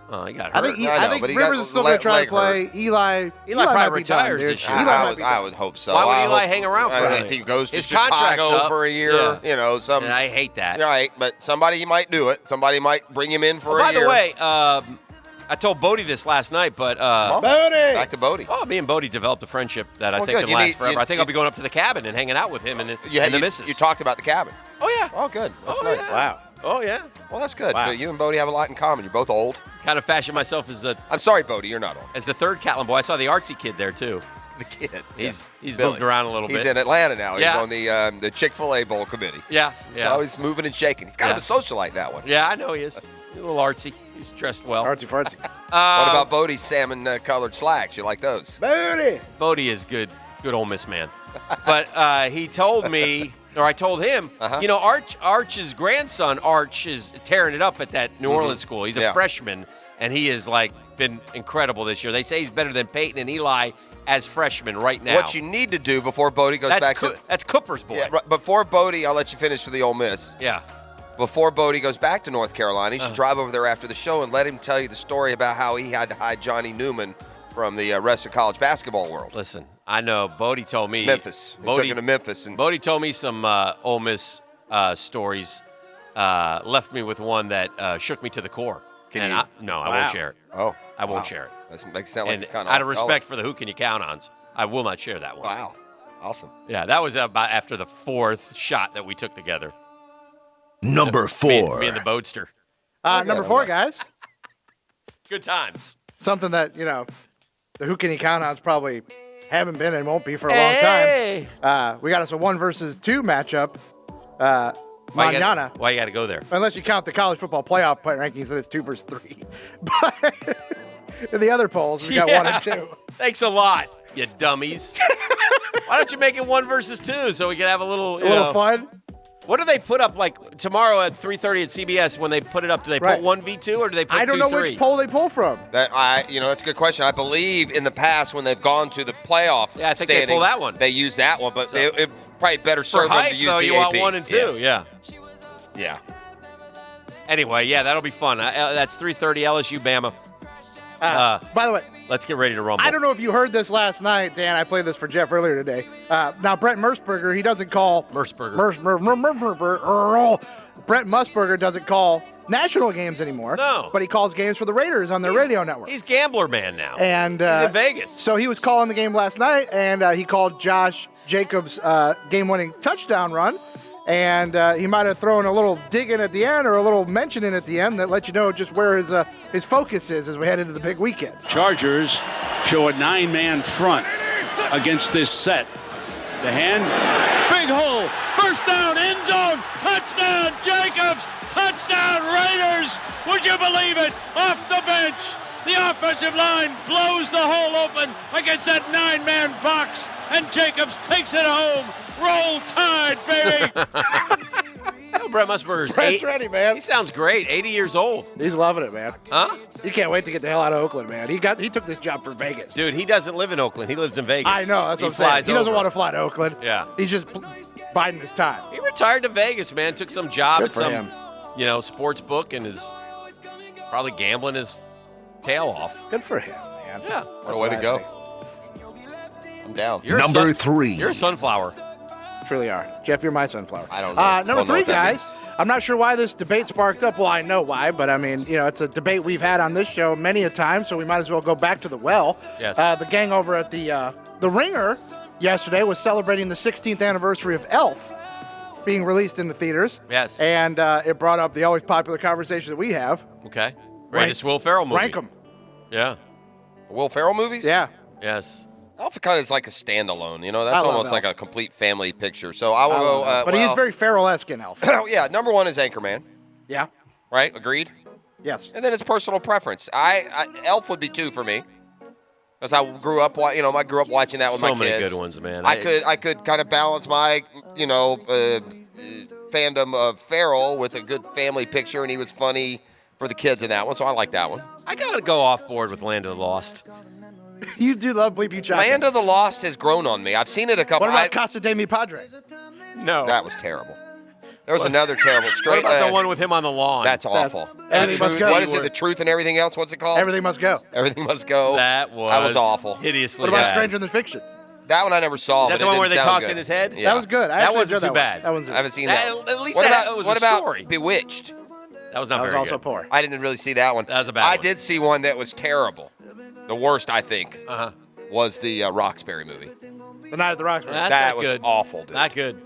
Oh, he got I hurt. think Rivers is still going to try to play. Eli probably retires this year. I would hope so. Why would Eli hang around for if he goes to his contract's Chicago up for a year? Yeah. Some. And I hate that. Right, but somebody might do it. Somebody might bring him in for a year. By the way, I told Bodie this last night, but Bodie! Back to Bodie. Oh, me and Bodie developed a friendship that I think good. can last forever. I think I'll be going up to the cabin and hanging out with him and the missus. You talked about the cabin. Oh yeah. Oh good. That's nice. Yeah. Wow. Oh yeah. Well, that's good. Wow. But you and Bodie have a lot in common. You're both old. Kind of fashioned myself as I'm sorry, Bodie, you're not old. As the third Catlin boy. I saw the artsy kid there too. The kid. He's Billy. moved around a little bit. He's in Atlanta now. Yeah. He's on the Chick-fil-A Bowl committee. Yeah. He's always moving and shaking. He's kind of a socialite, that one. Yeah, I know he is. He's a little artsy. He's dressed well. Artsy fartsy. What about Bodie's salmon-colored slacks? You like those? Bodie is good Ole Miss man. But he told me, or I told him, Arch's grandson, Arch, is tearing it up at that New Orleans school. He's a freshman, and he has been incredible this year. They say he's better than Peyton and Eli as freshmen right now. What you need to do before Bodie goes back to... That's Cooper's boy. Yeah, before Bodie, I'll let you finish for the Ole Miss. Yeah. Before Bodie goes back to North Carolina, you should drive over there after the show and let him tell you the story about how he had to hide Johnny Newman from the rest of college basketball world. Listen, I know Bodie told me... Memphis. He took him to Memphis. Bodie told me some Ole Miss stories, left me with one that shook me to the core. I won't share it. Oh. I won't share it. That makes it sound like it's kind of out of respect for the Who Can You Count Ons, I will not share that one. Wow. Awesome. Yeah, that was about after the fourth shot that we took together. Number 4. Me and the Boatster. Number 4, guys. Good times. Something that, the Who Can You Count On's probably haven't been and won't be for a long time. We got us a 1 versus 2 matchup. Manana. Why you got to go there? Unless you count the college football playoff rankings, then it's 2 versus 3. But in the other polls, we got 1 and 2. Thanks a lot, you dummies. Why don't you make it 1 versus 2 so we can have a little fun? What do they put up tomorrow at 3:30 at CBS when they put it up? Do they put 1v2 or do they put 2-3? I don't know which poll they pull from. That's a good question. I believe in the past when they've gone to the playoff I think they pull that one. They use that one, but it probably better serve them to use though, the you AP. want 1 and 2, Yeah. Anyway, that'll be fun. That's 3:30 LSU Bama. By the way, let's get ready to rumble. I don't know if you heard this last night, Dan. I played this for Jeff earlier today. Now, Brent Musburger, he doesn't call... Brent Musburger doesn't call national games anymore. No. But he calls games for the Raiders on their radio network. He's Gambler Man now. And he's in Vegas. So he was calling the game last night, and he called Josh Jacobs' game-winning touchdown run. And he might have thrown a little dig in at the end or a little mention in at the end that let you know just where his focus is as we head into the big weekend. Chargers show a 9-man front against this set. The hand, big hole, first down, end zone, touchdown, Jacobs, touchdown, Raiders. Would you believe it? Off the bench, the offensive line blows the hole open against that 9-man box, and Jacobs takes it home. Roll Tide, baby! Brent Musburger's Brent's ready, man. He sounds great. 80 years old. He's loving it, man. Huh? He can't wait to get the hell out of Oakland, man. He took this job for Vegas. Dude, he doesn't live in Oakland. He lives in Vegas. I know. That's what I'm saying. He doesn't want to fly to Oakland. Yeah. He's just biding his time. He retired to Vegas, man. Took some job Good at for some, him. sports book and is probably gambling his tail off. Good for him, man. Yeah. What a way to go. I'm down. Number 3. You're a sunflower. Truly are. Jeff, you're my sunflower. I don't know. Number 3, guys. I'm not sure why this debate sparked up. Well, I know why, but I mean, it's a debate we've had on this show many a time, so we might as well go back to the well. Yes. The gang over at the Ringer yesterday was celebrating the 16th anniversary of Elf. being released in the theaters. Yes. And it brought up the always popular conversation that we have. Okay. Greatest Will Ferrell movie. Rank them. Yeah. Will Ferrell movies? Yeah. Yes. Alpha kind of is like a standalone. You know, that's I love almost like Alf. a complete family picture. So I will go. But he's very Ferrell-esque in Alpha. Oh, yeah, number one is Anchorman. Yeah. Right? Agreed? Yes. And then it's personal preference. Elf would be 2 for me. Because I grew up, I grew up watching that with my kids. So many good ones, man. I could kind of balance my, fandom of Ferrell with a good family picture, and he was funny for the kids in that one, so I like that one. I gotta go off board with Land of the Lost. You do love Bleep You Chocolate. Land of the Lost has grown on me. I've seen it a couple. What about Casa de Mi Padre? No. That was terrible. There was another terrible. What about the one with him on the lawn? That's awful. Everything Must Go. What is it? The Truth and Everything Else? What's it called? Everything Must Go. Everything Must Go. That was awful. Hideously What about bad. Stranger Than Fiction? That one I never saw. Is that but the one it where didn't they sound talked good. in his head? Yeah. That was good. I That actually wasn't enjoyed too that bad. One. That was I haven't seen that. At least What that about, was what a about story. Bewitched? That was not That was very also good. poor. I didn't really see that one. That was a bad I one. did see one that was terrible. The worst, I think, was the Roxbury movie. The Night at the Roxbury. That's that not was good. awful, dude. Not good.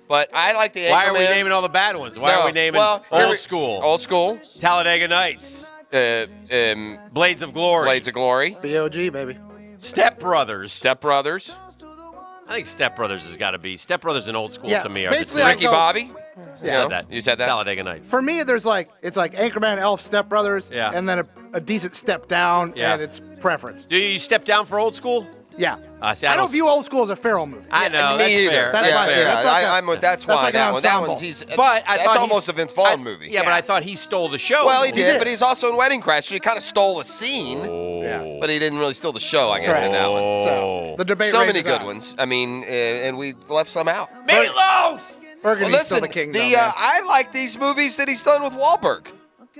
But I like the Why are we Anchorman. naming all the bad ones? Why are we naming Old School? Old School. Talladega Nights. Blades of Glory. Blades of Glory. B.O.G., baby. Step Brothers. Step Brothers. I think Step Brothers has got to be. Step Brothers and Old School Yeah, to me are the basically two. I Ricky go- Bobby. Yeah. You said that? Talladega Nights. For me, it's like Anchorman, Elf, Step Brothers, Yeah. and then a decent step down, Yeah. and it's preference. Do you step down for Old School? Yeah. See, I don't view Old School as a Ferrell movie. I know. Me that's either. fair. That's yeah, my- fair. that's like I'm with. That's that's why like an that one. That ensemble. one's. He's. But I that's thought almost a Vince Vaughn movie. Yeah, but I thought he stole the show. Well, he did, did. but he's also in Wedding Crashers. He kind of stole a scene, Yeah. but he didn't really steal the show, I guess, in that one. So the debate. So many rages good on. ones. I mean, and we left some out. Meatloaf! Burgundy's Well, still listen, the king. though, man. I like these movies that he's done with Wahlberg.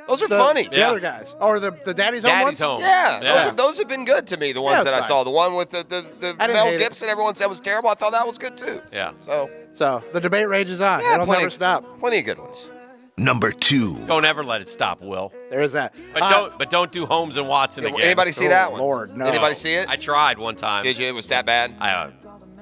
Those are funny. The other guys, or the Daddy's Home Daddy's ones? Home. Yeah, those have been good to me. The ones Yeah, that I it's saw, fine. the one with the I didn't Mel hate it. Gibson, everyone said was terrible. I thought that was good too. Yeah. So the debate rages on. yeah, It'll never stop. Plenty of good ones. Number 2. Don't ever let it stop, Will. There is that. But don't do Holmes and Watson again. Anybody see that one? Lord, no. Anybody see it? I tried one time. Did you? It was that bad? I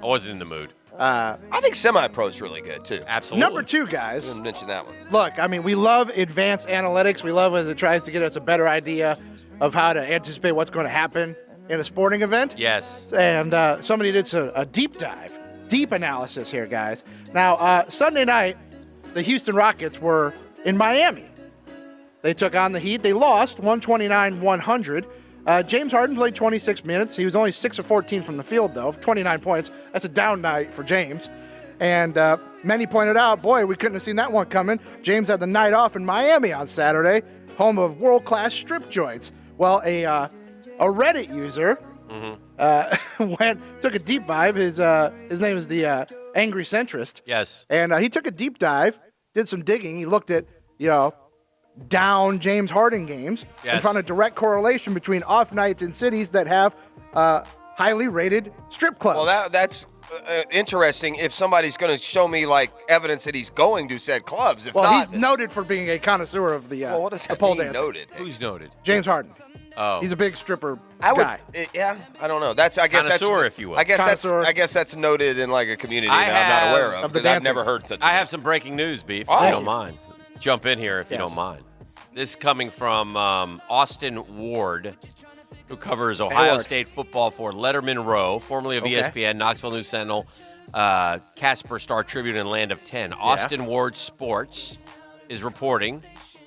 wasn't in the mood. I think Semi-Pro is really good too. Absolutely. Number 2, guys. Didn't mention that one. Look, I mean, we love advanced analytics. We love as it tries to get us a better idea of how to anticipate what's going to happen in a sporting event. Yes. And somebody did a deep dive, deep analysis here, guys. Now, Sunday night, the Houston Rockets were in Miami. They took on the Heat. They lost 129-100. James Harden played 26 minutes. He was only 6 of 14 from the field, though, 29 points. That's a down night for James. And many pointed out, boy, we couldn't have seen that one coming. James had the night off in Miami on Saturday, home of world-class strip joints. Well, a Reddit user took a deep dive. His name is the Angry Centrist. Yes. And he took a deep dive, did some digging. He looked at, down James Harden games and found a direct correlation between off nights in cities that have highly rated strip clubs. Well, that's interesting. If somebody's going to show me like evidence that he's going to said clubs, if well, not, he's noted for being a connoisseur of the well, what does the that pole mean? dancing. Noted. Who's noted? James Harden. Oh. He's a big stripper I would, guy. yeah, I don't know. That's I guess Connoisseur, that's if you will. I guess Connoisseur. that's noted in like a community I that I'm not aware of of the because I've dancing. never heard such. I have some breaking news, Beef, if Oh. you don't mind. Jump in here if you Yes. don't mind. This is coming from Austin Ward, who covers Ohio Ward. State football for Letterman Row, formerly of Okay. ESPN, Knoxville News Sentinel, Casper Star Tribune, and Land of 10. Austin Ward Sports is reporting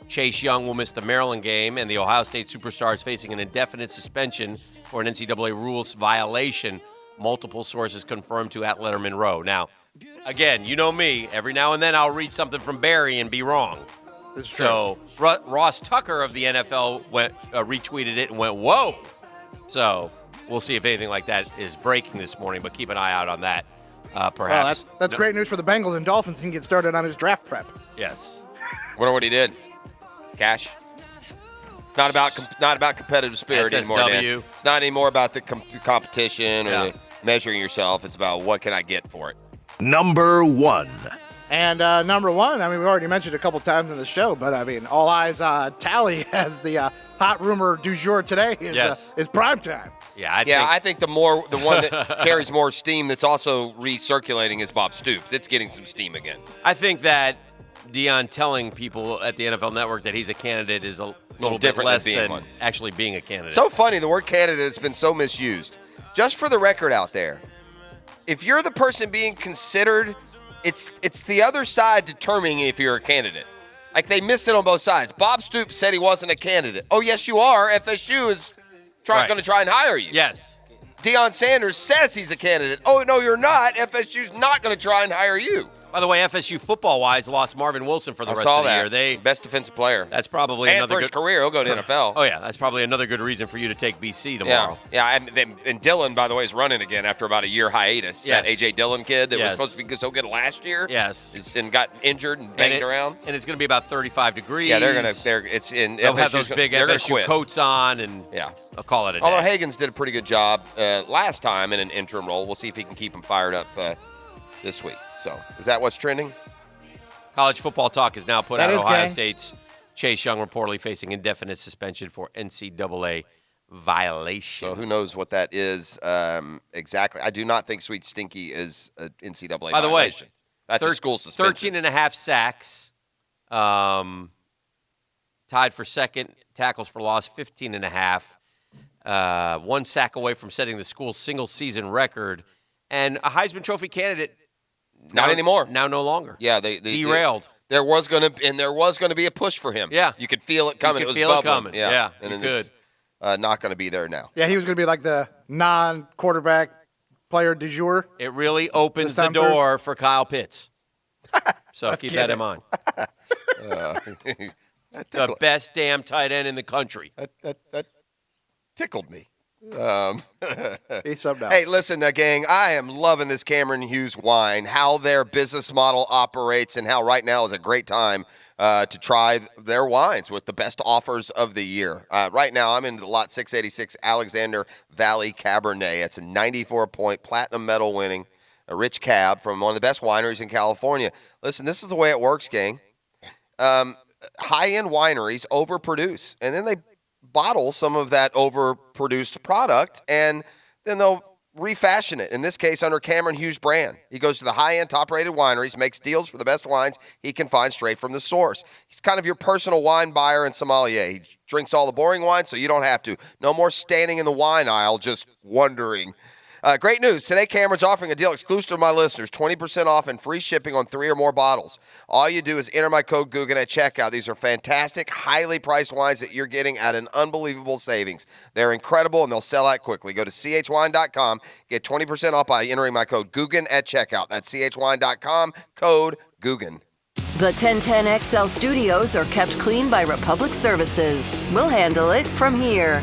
Chase Young will miss the Maryland game, and the Ohio State superstar is facing an indefinite suspension for an NCAA rules violation. Multiple sources confirmed to at Letterman Row. Now, again, you know me. Every now and then I'll read something from Barry and be wrong. This is true. So Ross Tucker of the NFL retweeted it and went, whoa. So we'll see if anything like that is breaking this morning, but keep an eye out on that, Well, perhaps. that's great news for the Bengals and Dolphins. He can get started on his draft prep. Yes. Wonder what he did. Cash. Not about competitive spirit anymore, Dan. SSW. It's not anymore about the competition or the measuring yourself. It's about what can I get for it. Number 1. And number 1, I mean, we already mentioned a couple times in the show, but I mean, all eyes Tally as the hot rumor du jour today is Yes. prime time. Yeah, I think the one that carries more steam that's also recirculating is Bob Stoops. It's getting some steam again. I think that Dion telling people at the NFL Network that he's a candidate is a little bit different less than being than one. actually being a candidate. So funny, the word candidate has been so misused. Just for the record out there, if you're the person being considered, it's the other side determining if you're a candidate. Like, they missed it on both sides. Bob Stoops said he wasn't a candidate. Oh, yes, you are. FSU is going to try and hire you. Yes. Deion Sanders says he's a candidate. Oh, no, you're not. FSU's not going to try and hire you. By the way, FSU football-wise lost Marvin Wilson for the rest of the year. Best defensive player. That's probably and another for his career. He'll go to NFL. Oh, yeah. That's probably another good reason for you to take BC tomorrow. Yeah. And Dillon, by the way, is running again after about a year hiatus. Yes. That A.J. Dillon kid that was Yes. supposed to be so good last year. Yes. And got injured and banged around. And it's going to be about 35 degrees. Yeah, they'll FSU's have those big FSU coats on, and I'll call it a day. Although Hagens did a pretty good job last time in an interim role. We'll see if he can keep him fired up this week. So, is that what's trending? College Football Talk has now put That out is Ohio gang. State's Chase Young reportedly facing indefinite suspension for NCAA violation. So who knows what that is exactly. I do not think Sweet Stinky is an NCAA By the violation. way, That's a school suspension. 13 and a half sacks, tied for second, tackles for loss, 15 and a half, 1 sack away from setting the school's single-season record, and a Heisman Trophy candidate. Not anymore. Now no longer. Yeah, they derailed. There was going to be a push for him. Yeah. You could feel it coming. You could it was feel it bubbling. coming. Yeah, and you it's not going to be there now. Yeah, he was going to be like the non-quarterback player du jour. It really opens the time door for Kyle Pitts. So Let's keep get that it. in mind. That The best damn tight end in the country. That tickled me. He's something else. Hey, listen, gang, I am loving this Cameron Hughes wine, how their business model operates, and how right now is a great time to try their wines with the best offers of the year. Right now, I'm in the Lot 686 Alexander Valley Cabernet. It's a 94-point platinum medal winning, a rich cab from one of the best wineries in California. Listen, this is the way it works, gang. High-end wineries overproduce, and then they bottle some of that overproduced product, and then they'll refashion it, in this case under Cameron Hughes brand. He goes to the high-end, top-rated wineries, makes deals for the best wines he can find straight from the source. He's kind of your personal wine buyer and sommelier. He drinks all the boring wine, so you don't have to. No more standing in the wine aisle just wondering. Great news. Today, Cameron's offering a deal exclusive to my listeners, 20% off and free shipping on 3 or more bottles. All you do is enter my code Guggen at checkout. These are fantastic, highly priced wines that you're getting at an unbelievable savings. They're incredible, and they'll sell out quickly. Go to chwine.com, get 20% off by entering my code Guggen at checkout. That's chwine.com, code Guggen. The 1010XL studios are kept clean by Republic Services. We'll handle it from here.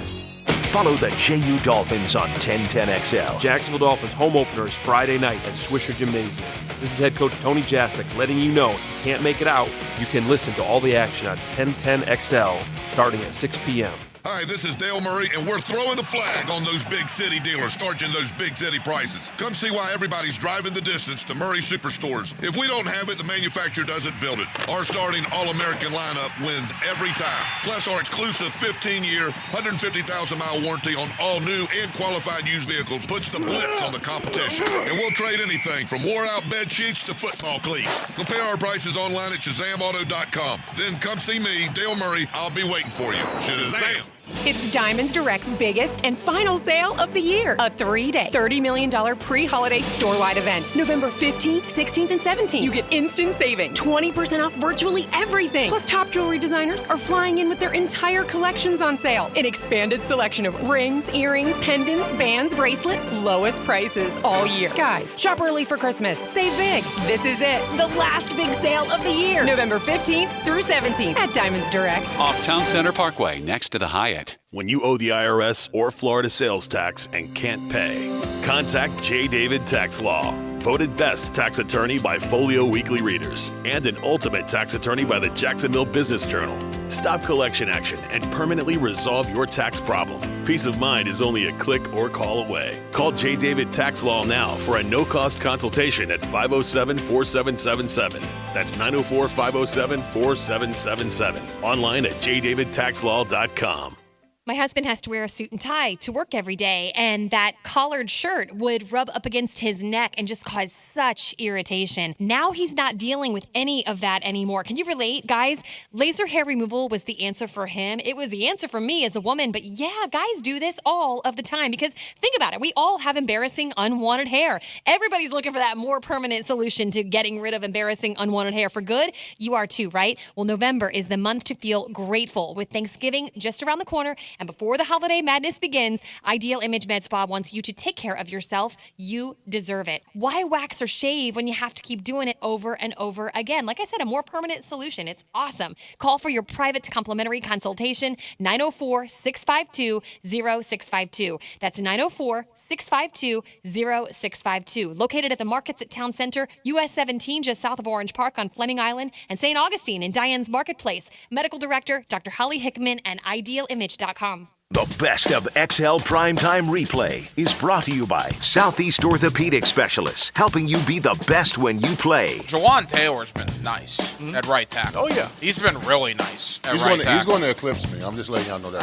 Follow the JU Dolphins on 1010XL. Jacksonville Dolphins home opener is Friday night at Swisher Gymnasium. This is head coach Tony Jasek letting you know if you can't make it out, you can listen to all the action on 1010XL starting at 6 p.m. Hi, this is Dale Murray, and we're throwing the flag on those big city dealers charging those big city prices. Come see why everybody's driving the distance to Murray Superstores. If we don't have it, the manufacturer doesn't build it. Our starting All-American lineup wins every time. Plus, our exclusive 15-year, 150,000-mile warranty on all new and qualified used vehicles puts the blitz on the competition. And we'll trade anything from wore-out bed sheets to football cleats. Compare our prices online at ShazamAuto.com. Then come see me, Dale Murray. I'll be waiting for you. Shazam! It's Diamonds Direct's biggest and final sale of the year. A 3-day, $30 million pre-holiday store-wide event. November 15th, 16th, and 17th. You get instant savings. 20% off virtually everything. Plus, top jewelry designers are flying in with their entire collections on sale. An expanded selection of rings, earrings, pendants, bands, bracelets. Lowest prices all year. Guys, shop early for Christmas. Save big. This is it. The last big sale of the year. November 15th through 17th at Diamonds Direct. Off Town Center Parkway, next to the Hyatt. When you owe the IRS or Florida sales tax and can't pay, contact J. David Tax Law. Voted best tax attorney by Folio Weekly readers and an ultimate tax attorney by the Jacksonville Business Journal. Stop collection action and permanently resolve your tax problem. Peace of mind is only a click or call away. Call J. David Tax Law now for a no-cost consultation at 507-4777. That's 904-507-4777. Online at jdavidtaxlaw.com. My husband has to wear a suit and tie to work every day, and that collared shirt would rub up against his neck and just cause such irritation. Now he's not dealing with any of that anymore. Can you relate, guys? Laser hair removal was the answer for him. It was the answer for me as a woman, but yeah, guys do this all of the time because think about it. We all have embarrassing, unwanted hair. Everybody's looking for that more permanent solution to getting rid of embarrassing, unwanted hair for good. You are too, right? Well, November is the month to feel grateful with Thanksgiving just around the corner. And before the holiday madness begins, Ideal Image Med Spa wants you to take care of yourself. You deserve it. Why wax or shave when you have to keep doing it over and over again? Like I said, a more permanent solution. It's awesome. Call for your private complimentary consultation, 904-652-0652. That's 904-652-0652. Located at the Markets at Town Center, US 17, just south of Orange Park on Fleming Island, and St. Augustine in Diane's Marketplace. Medical Director, Dr. Holly Hickman, and IdealImage.com. The best of XL Primetime Replay is brought to you by Southeast Orthopedic Specialists, helping you be the best when you play. Jawan Taylor's been nice at right tackle. Oh, yeah. He's been really nice at He's right going tackle. to eclipse me. I'm just letting y'all know that.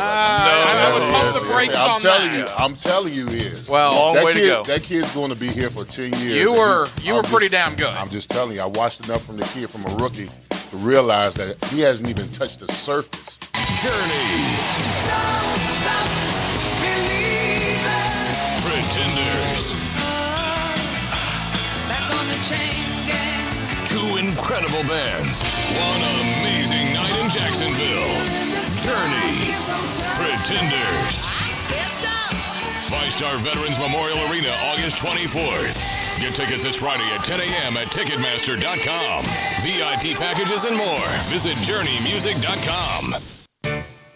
I'm telling you, he is. Well, long way to go. That kid's going to be here for 10 years. You were pretty damn good. I'm just telling you, I watched enough from the kid, from a rookie, to realize that he hasn't even touched the surface. Journey. Pretenders. Back on the chain gang. Two incredible bands. One amazing night in Jacksonville. Journey. Pretenders. Five-Star Veterans Memorial Arena, August 24th. Get tickets this Friday at 10 a.m. at Ticketmaster.com. VIP packages and more. Visit JourneyMusic.com.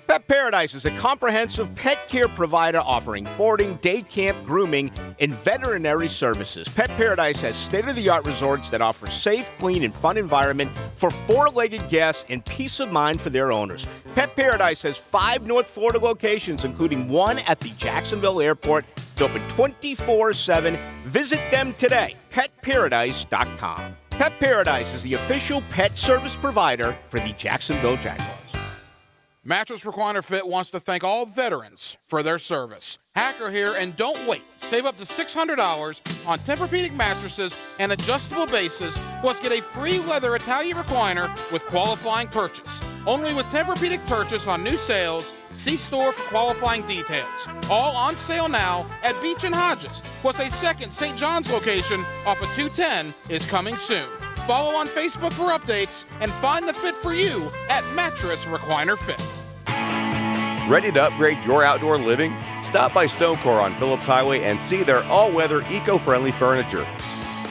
Pet Paradise is a comprehensive pet care provider offering boarding, day camp, grooming, and veterinary services. Pet Paradise has state-of-the-art resorts that offer safe, clean, and fun environment for four-legged guests and peace of mind for their owners. Pet Paradise has 5 North Florida locations, including one at the Jacksonville Airport. It's open 24/7. Visit them today, petparadise.com. Pet Paradise is the official pet service provider for the Jacksonville Jaguars. Mattress Recliner Fit wants to thank all veterans for their service. Hacker here, and don't wait. Save up to $600 on Tempur-Pedic mattresses and adjustable bases, plus get a free leather Italian recliner with qualifying purchase. Only with Tempur-Pedic purchase on new sales. See store for qualifying details. All on sale now at Beach and Hodges, plus a second St. John's location off of 210 is coming soon. Follow on Facebook for updates and find the fit for you at Mattress Recliner Fit. Ready to upgrade your outdoor living? Stop by Stonecore on Phillips Highway and see their all-weather, eco-friendly furniture.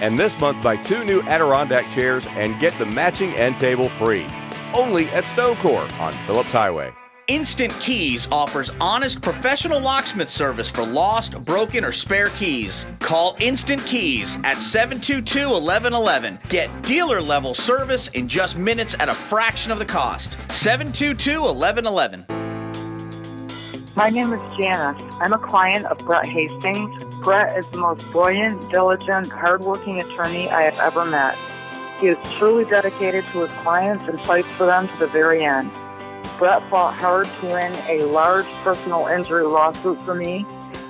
And this month, buy 2 new Adirondack chairs and get the matching end table free. Only at Stonecore on Phillips Highway. Instant Keys offers honest professional locksmith service for lost, broken, or spare keys. Call Instant Keys at 722-1111. Get dealer-level service in just minutes at a fraction of the cost. 722-1111. My name is Janice. I'm a client of Brett Hastings. Brett is the most brilliant, diligent, hardworking attorney I have ever met. He is truly dedicated to his clients and fights for them to the very end. Brett fought hard to win a large personal injury lawsuit for me.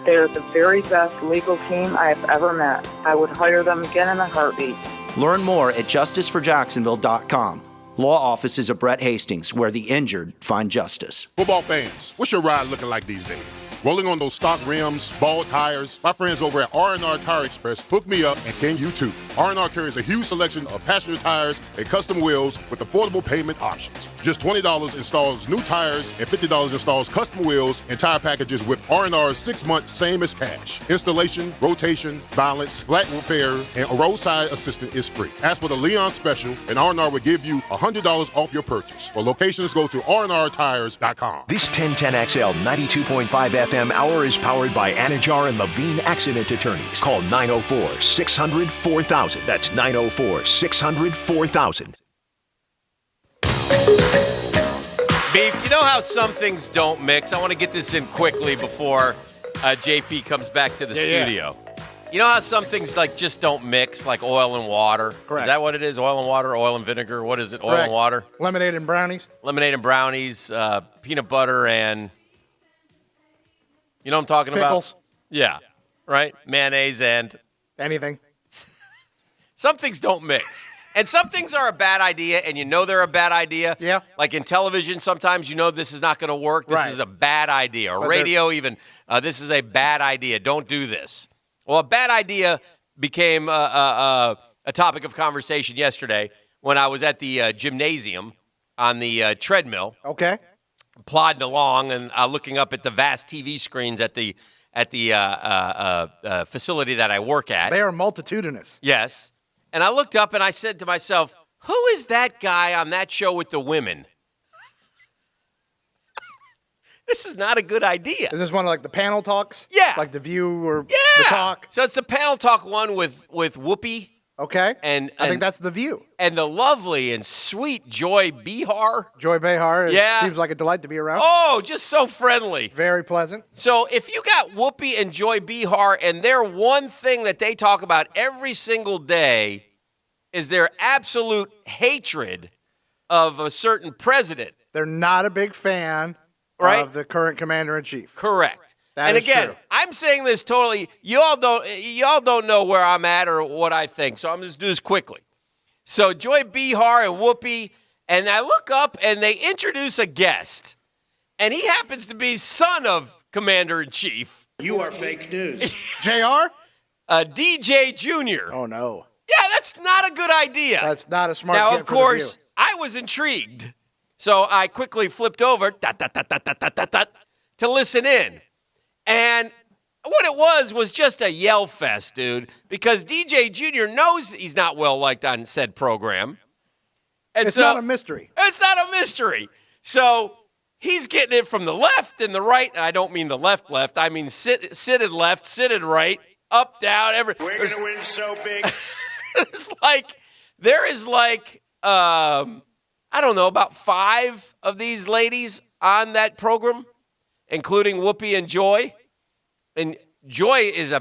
They are the very best legal team I have ever met. I would hire them again in a heartbeat. Learn more at justiceforjacksonville.com. Law offices of Brett Hastings, where the injured find justice. Football fans, what's your ride looking like these days? Rolling on those stock rims, ball tires? My friends over at R&R Tire Express hooked me up, and can you too? R&R carries a huge selection of passenger tires and custom wheels with affordable payment options. Just $20 installs new tires and $50 installs custom wheels and tire packages with R&R's 6-month same as cash. Installation, rotation, balance, flat repair, and a roadside assistant is free. Ask for the Leon Special, and R&R will give you $100 off your purchase. For locations, go to rnrtires.com. This 1010XL 92.5 FM hour is powered by Anajar and Levine Accident Attorneys. Call 904-600-4000. That's 904-600-4000. Beef, you know how some things don't mix? I want to get this in quickly before JP comes back to the studio. You know how some things just don't mix, like oil and water? Correct. Is that what it is? Oil and water, oil and vinegar? What is it? Oil and water? Lemonade and brownies. Lemonade and brownies, peanut butter and You know what I'm talking Pickles. about? Yeah, right? Mayonnaise and anything. Some things don't mix. And some things are a bad idea, and you know they're a bad idea. Yeah. Like in television, sometimes you know this is not going to work. This is a bad idea. Or radio even, this is a bad idea. Don't do this. Well, a bad idea became a topic of conversation yesterday when I was at the gymnasium on the treadmill. Okay. Plodding along and looking up at the vast TV screens at the facility that I work at. They are multitudinous. Yes. And I looked up and I said to myself, who is that guy on that show with the women? This is not a good idea. Is this one of like the panel talks? Yeah. Like The View or The Talk? So it's the panel talk one with Whoopi. Okay. And I think that's The View. And the lovely and sweet Joy Behar. Joy Behar. Yeah. Seems like a delight to be around. Oh, just so friendly. Very pleasant. So if you got Whoopi and Joy Behar and their one thing that they talk about every single day is their absolute hatred of a certain president. They're not a big fan of the current commander-in-chief. Correct. That and is again, true. I'm saying this totally. Y'all don't know where I'm at or what I think. So I'm just do this quickly. So Joy Behar and Whoopi, and I look up and they introduce a guest, and he happens to be son of Commander-in-Chief. You are fake news. JR? DJ Jr. Oh no. Yeah, that's not a good idea. That's not a smart. Now, get of for course, The View. I was intrigued, so I quickly flipped over to listen in. And what it was just a yell fest, dude, because DJ Jr. knows he's not well liked on said program. And It's not a mystery. It's not a mystery. So he's getting it from the left and the right, and I don't mean the left, I mean sitted left, sitted right, up, down, We're going to win so big. There is I don't know, about 5 of these ladies on that program, including Whoopi and Joy. And Joy is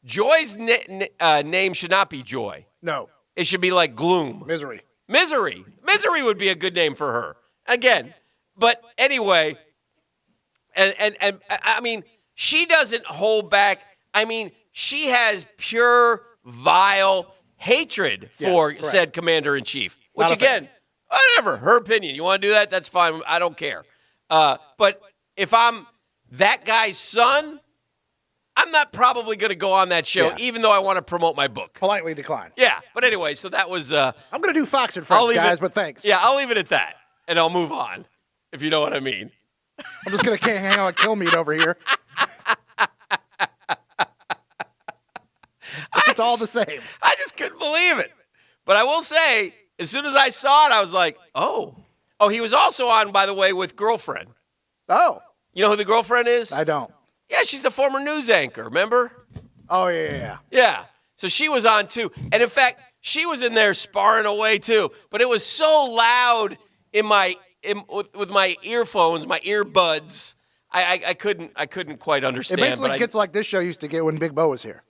Joy's name should not be Joy. No. It should be like Gloom. Misery. Misery would be a good name for her. Again, but anyway, and I mean, she doesn't hold back. I mean, she has pure, vile hatred for said commander-in-chief, which again, whatever, her opinion. You want to do that? That's fine. I don't care. But if I'm that guy's son, I'm not probably going to go on that show, even though I want to promote my book. Politely decline. Yeah, but anyway, so that was... I'm going to do Fox and Friends, guys, but thanks. Yeah, I'll leave it at that, and I'll move on, if you know what I mean. I'm just going to hang out with Kill Meat over here. It's all the same. I just couldn't believe it. But I will say, as soon as I saw it, I was like, oh. Oh, he was also on, by the way, with Girlfriend. Oh. You know who the girlfriend is? I don't. Yeah, she's the former news anchor, remember? Oh, yeah. Yeah. So she was on, too. And, in fact, she was in there sparring away, too. But it was so loud with my earphones, my earbuds, I couldn't quite understand. It basically gets like this show used to get when Big Bo was here.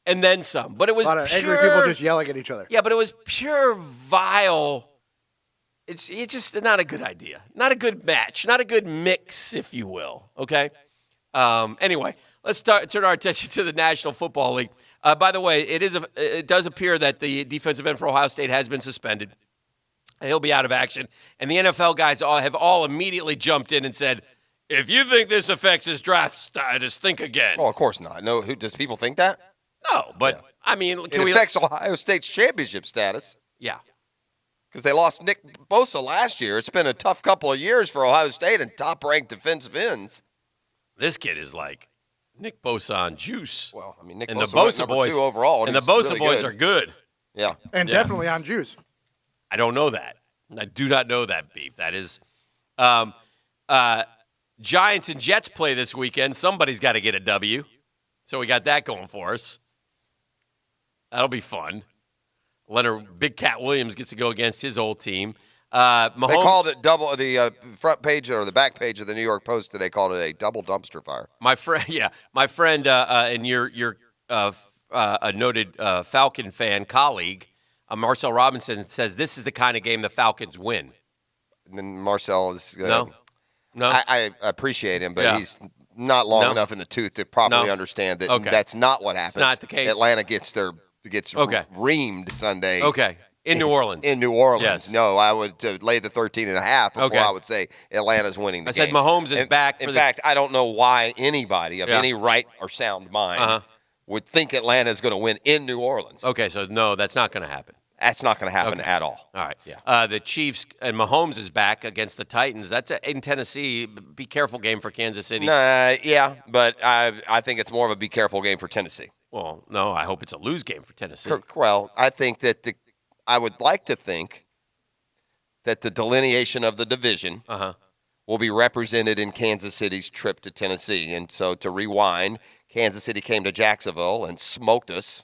And then some. But it was a lot of angry people just yelling at each other. Yeah, but it was pure vile. It's just not a good idea. Not a good match. Not a good mix, if you will. Okay? Anyway, let's turn our attention to the National Football League. By the way, it does appear that the defensive end for Ohio State has been suspended. He'll be out of action. And the NFL guys have all immediately jumped in and said, if you think this affects his draft status, think again. Well, of course not. No, does people think that? No, but, I mean... It affects Ohio State's championship status. Yeah. Because they lost Nick Bosa last year. It's been a tough couple of years for Ohio State and top-ranked defensive ends. This kid is like Nick Bosa on juice. Well, I mean, Nick and Bosa the Bosa went boys #2 overall, and the he's Bosa really boys good. are good. Yeah. And definitely on juice. I don't know that. I do not know that, Beef. That is Giants and Jets play this weekend. Somebody's got to get a W. So we got that going for us. That'll be fun. Big Cat Williams gets to go against his old team. Mahomes, they called it double. The front page or the back page of the New York Post today called it a double dumpster fire. My friend, and your a noted Falcon fan colleague, Marcel Robinson, says this is the kind of game the Falcons win. And then Marcel is no. I appreciate him, but not long No? enough in the tooth to properly No? understand that Okay. that's not what happens. It's not the case. Atlanta gets Okay. reamed Sunday. Okay. In New Orleans. In New Orleans. Yes. No, I would lay the 13.5 before Okay. I would say Atlanta's winning the I game. said Mahomes is back In for fact, I don't know why anybody of Yeah. any right or sound mind Uh-huh. would think Atlanta is going to win in New Orleans. Okay, so no, that's not going to happen. That's not going to happen Okay. at all. All right. Yeah. The Chiefs and Mahomes is back against the Titans. That's in Tennessee. Be careful game for Kansas City. Yeah, but I think it's more of a be careful game for Tennessee. Well, no, I hope it's a lose game for Tennessee. Well, I think that I would like to think that the delineation of the division will be represented in Kansas City's trip to Tennessee. And so to rewind, Kansas City came to Jacksonville and smoked us.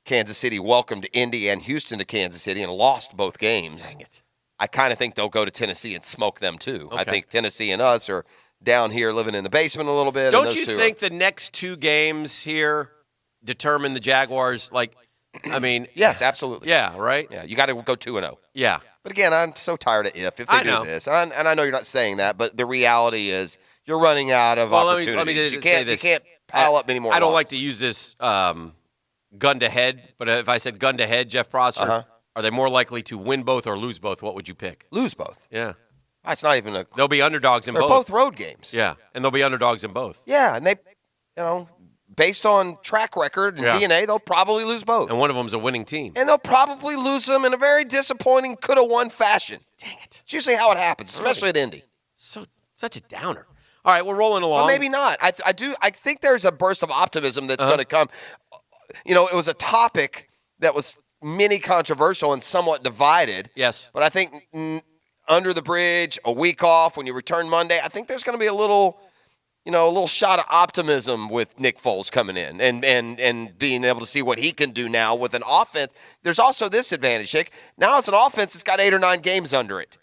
Kansas City welcomed Indy and Houston to Kansas City and lost both games. Dang it. I kind of think they'll go to Tennessee and smoke them too. I Okay. think Tennessee and us are down here living in the basement a little bit. and Don't those you two think the next two games here determine the Jaguars? I mean, yes, absolutely. Yeah, right? Yeah, you got to go 2-0. Yeah. But again, I'm so tired of if they I do know. this. And I know you're not saying that, but the reality is you're running out of opportunities. Let me you say can't this. pile up any more I don't losses. like to use this gun to head, but if I said gun to head, Jeff Prosser, are they more likely to win both or lose both? What would you pick? Lose both. Yeah. That's not even a. They'll be underdogs in They're both. both road games. Yeah, and they'll be underdogs in both. Yeah, and they, based on track record and Yeah. DNA, they'll probably lose both. And one of them's a winning team. And they'll probably lose them in a very disappointing could-have-won fashion. Dang it. It's usually how it happens, especially at Indy. Such a downer. All right, we're rolling along. But maybe not. I think there's a burst of optimism that's going to come. It was a topic that was mini controversial and somewhat divided. Yes. But I think under the bridge, a week off, when you return Monday, I think there's going to be a little shot of optimism with Nick Foles coming in and being able to see what he can do now with an offense. There's also this advantage, Hick. Now it's an offense that's got 8 or 9 games under it.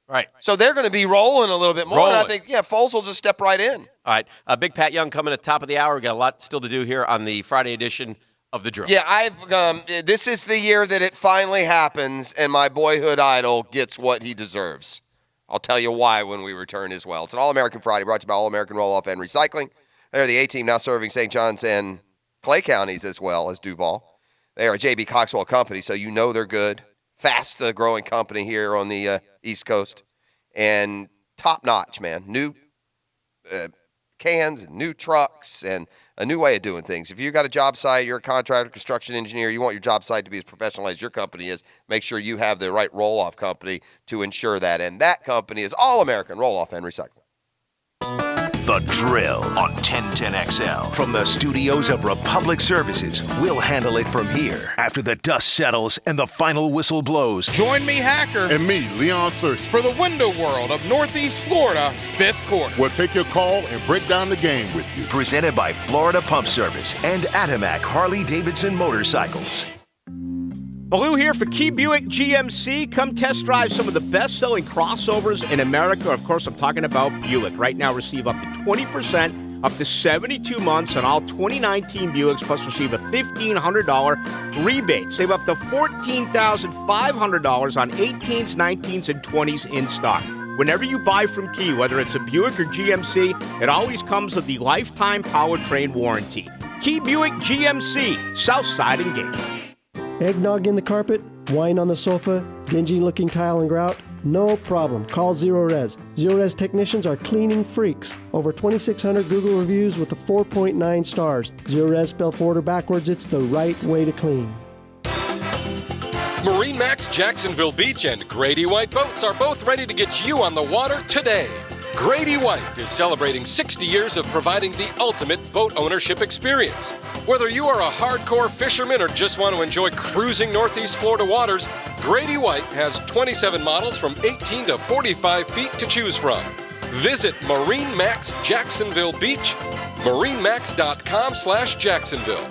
Right. So they're going to be rolling a little bit more. And I think, Foles will just step right in. All right. Big Pat Young coming at the top of the hour. We got a lot still to do here on the Friday edition of The Drill. Yeah, this is the year that it finally happens, and my boyhood idol gets what he deserves. I'll tell you why when we return as well. It's an All-American Friday brought to you by All-American Roll-Off and Recycling. They're the A-team now serving St. John's and Clay counties as well as Duval. They are a J.B. Coxwell company, so you know they're good. Fast-growing company here on the East Coast. And top-notch, man. New cans, and new trucks, and a new way of doing things. If you've got a job site, you're a contractor, construction engineer, you want your job site to be as professional as your company is, make sure you have the right roll-off company to ensure that. And that company is All-American Roll-Off and Recycling. The Drill on 1010XL. From the studios of Republic Services, we'll handle it from here after the dust settles and the final whistle blows. Join me, Hacker. And me, Leon Searcy. For the Window World of Northeast Florida, 5th quarter. We'll take your call and break down the game with you. Presented by Florida Pump Service and Atomac Harley-Davidson Motorcycles. Baloo here for Key Buick GMC. Come test drive some of the best-selling crossovers in America. Of course, I'm talking about Buick. Right now, receive up to 20%, up to 72 months on all 2019 Buicks, plus receive a $1,500 rebate. Save up to $14,500 on 18s, 19s, and 20s in stock. Whenever you buy from Key, whether it's a Buick or GMC, it always comes with the lifetime powertrain warranty. Key Buick GMC, Southside and Gate. Eggnog in the carpet, wine on the sofa, dingy-looking tile and grout? No problem. Call Zero Res. Zero Res technicians are cleaning freaks. Over 2,600 Google reviews with a 4.9 stars. Zero Res spelled forward or backwards, it's the right way to clean. Marine Max Jacksonville Beach and Grady White Boats are both ready to get you on the water today. Grady White is celebrating 60 years of providing the ultimate boat ownership experience. Whether you are a hardcore fisherman or just want to enjoy cruising Northeast Florida waters, Grady White has 27 models from 18 to 45 feet to choose from. Visit Marine Max Jacksonville Beach, marinemax.com/Jacksonville.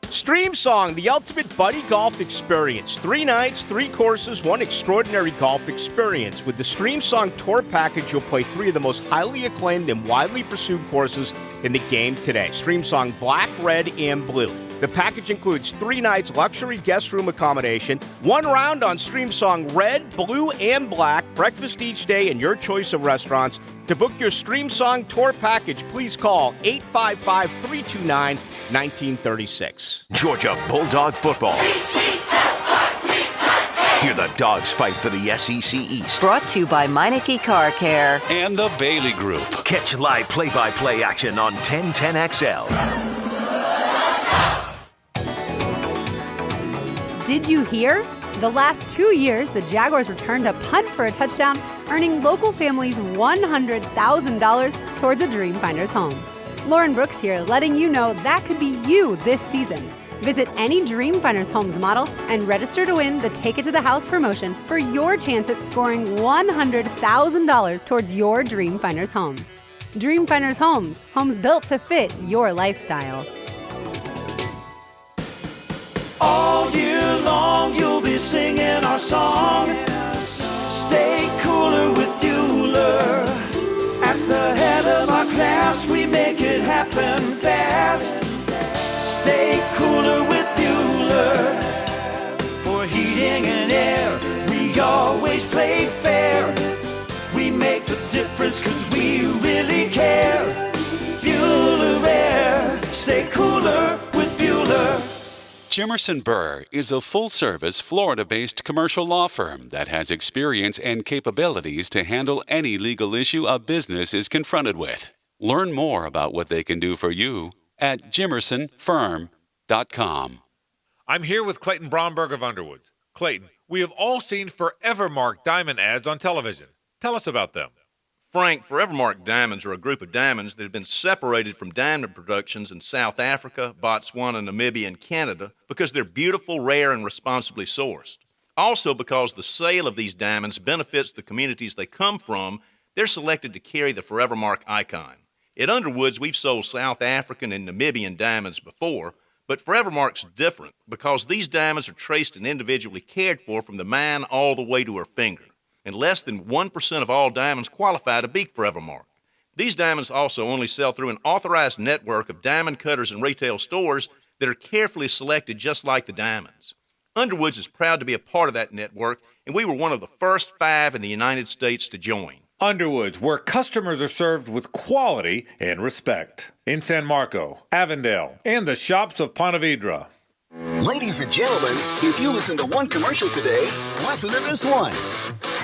Stream Song, the ultimate buddy golf experience. 3 nights, 3 courses, 1 extraordinary golf experience. With the Stream Song Tour Package, you'll play 3 of the most highly acclaimed and widely pursued courses in the game today. Stream Song Black, Red, and Blue. The package includes 3 nights luxury guest room accommodation, 1 round on Stream Song Red, Blue, and Black, breakfast each day, and your choice of restaurants. To book your Stream Song tour package, please call 855-329-1936. Georgia Bulldog football. Hear the Dogs fight for the SEC East. Brought to you by Meineke Car Care and the Bailey Group. Catch live play-by-play action on 1010XL. Did you hear? The last 2 years, the Jaguars returned a punt for a touchdown, earning local families $100,000 towards a Dreamfinders home. Lauren Brooks here, letting you know that could be you this season. Visit any Dreamfinders Homes model and register to win the Take It to the House promotion for your chance at scoring $100,000 towards your Dreamfinders home. Dreamfinders Homes, homes built to fit your lifestyle. All year long you'll be singing our song. Stay cooler with Bueller. At the head of our class we make it happen fast. Stay cooler with Bueller. For heating and air we always play fair. We make the difference 'cause we really care. Bueller Air. Stay cooler with Bueller. Jimerson Burr is a full-service, Florida-based commercial law firm that has experience and capabilities to handle any legal issue a business is confronted with. Learn more about what they can do for you at jimersonfirm.com. I'm here with Clayton Bromberg of Underwoods. Clayton, we have all seen Forevermark diamond ads on television. Tell us about them. Frank, Forevermark diamonds are a group of diamonds that have been separated from diamond productions in South Africa, Botswana, Namibia, and Canada because they're beautiful, rare, and responsibly sourced. Also, because the sale of these diamonds benefits the communities they come from, they're selected to carry the Forevermark icon. At Underwoods, we've sold South African and Namibian diamonds before, but Forevermark's different because these diamonds are traced and individually cared for from the mine all the way to her finger. And less than 1% of all diamonds qualify to be Forevermark. These diamonds also only sell through an authorized network of diamond cutters and retail stores that are carefully selected just like the diamonds. Underwoods is proud to be a part of that network, and we were one of the first 5 in the United States to join. Underwoods, where customers are served with quality and respect. In San Marco, Avondale, and the shops of Ponte Vedra. Ladies and gentlemen, if you listen to one commercial today, listen to this one.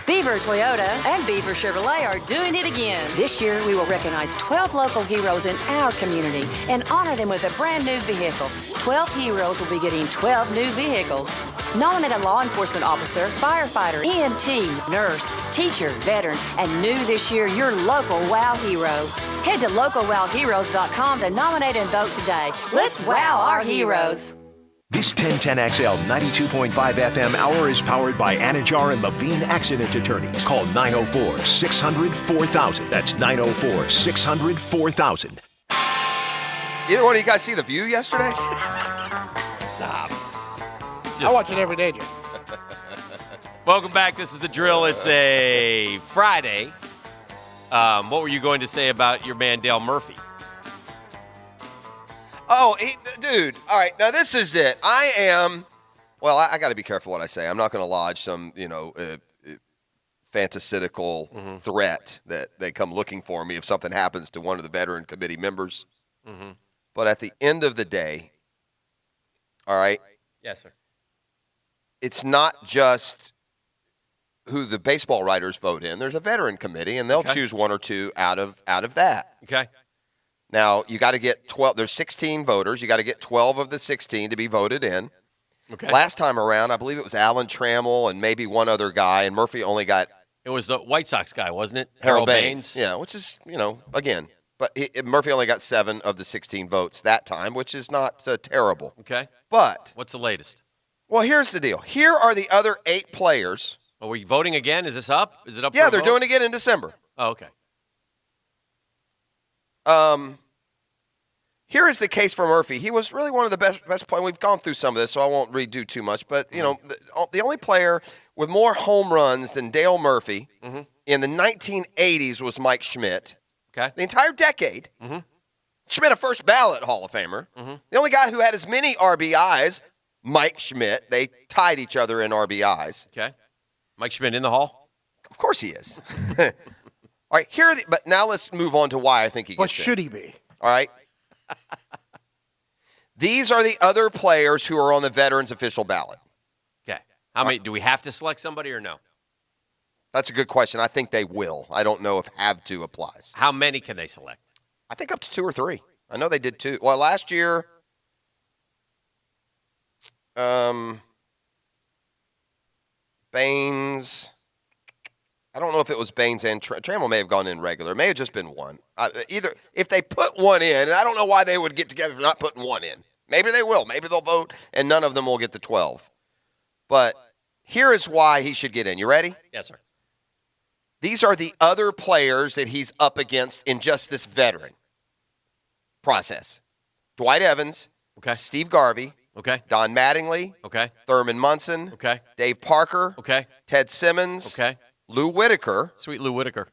Beaver Toyota and Beaver Chevrolet are doing it again. This year, we will recognize 12 local heroes in our community and honor them with a brand new vehicle. 12 heroes will be getting 12 new vehicles. Nominate a law enforcement officer, firefighter, EMT, nurse, teacher, veteran, and new this year, your local WOW hero. Head to localwowheroes.com to nominate and vote today. Let's wow our heroes. This 1010XL 92.5 FM hour is powered by Anajar and Levine Accident Attorneys. Call 904-600-4000. That's 904-600-4000. Either one of you guys see The View yesterday? Stop. I watch it every day, Jim. Welcome back. This is The Drill. It's a Friday. What were you going to say about your man, Dale Murphy? Oh, dude. All right. Now, this is it. I got to be careful what I say. I'm not going to lodge some, fantasistical threat that they come looking for me if something happens to one of the veteran committee members. Mm-hmm. But at the end of the day, all right? Yes, sir. It's not just who the baseball writers vote in. There's a veteran committee, and they'll choose one or two out of that. Okay. Now, you got to get 12. There's 16 voters. You got to get 12 of the 16 to be voted in. Okay. Last time around, I believe it was Alan Trammell and maybe one other guy, and Murphy only got. It was the White Sox guy, wasn't it? Harold Baines. Yeah, which is, again. But Murphy only got 7 of the 16 votes that time, which is not terrible. Okay. But. What's the latest? Well, here's the deal. Here are the other 8 players. Are we voting again? Is this up? Is it up? Yeah, for they're vote? doing it again in December. Oh, okay. Here is the case for Murphy. He was really one of the best players. We've gone through some of this, so I won't redo too much. But, the only player with more home runs than Dale Murphy in the 1980s was Mike Schmidt. Okay. The entire decade. Schmidt, a first ballot Hall of Famer. Mm-hmm. The only guy who had as many RBIs, Mike Schmidt. They tied each other in RBIs. Okay. Mike Schmidt in the Hall? Of course he is. All right, but now let's move on to why I think he gets What should he be? All right. These are the other players who are on the veterans official ballot. Okay. How many? Do we have to select somebody or no? That's a good question. I think they will. I don't know if have to applies. How many can they select? I think up to 2 or 3. I know they did 2. Well, last year, Baines. I don't know if it was Baines and Trammell may have gone in regular. It may have just been one. Either if they put one in, and I don't know why they would get together for not putting one in. Maybe they will. Maybe they'll vote, and none of them will get to 12. But here is why he should get in. You ready? Yes, sir. These are the other players that he's up against in just this veteran process. Dwight Evans, okay. Steve Garvey, okay. Don Mattingly, okay. Thurman Munson, okay. Dave Parker, okay. Ted Simmons, okay. Lou Whitaker. Sweet Lou Whitaker.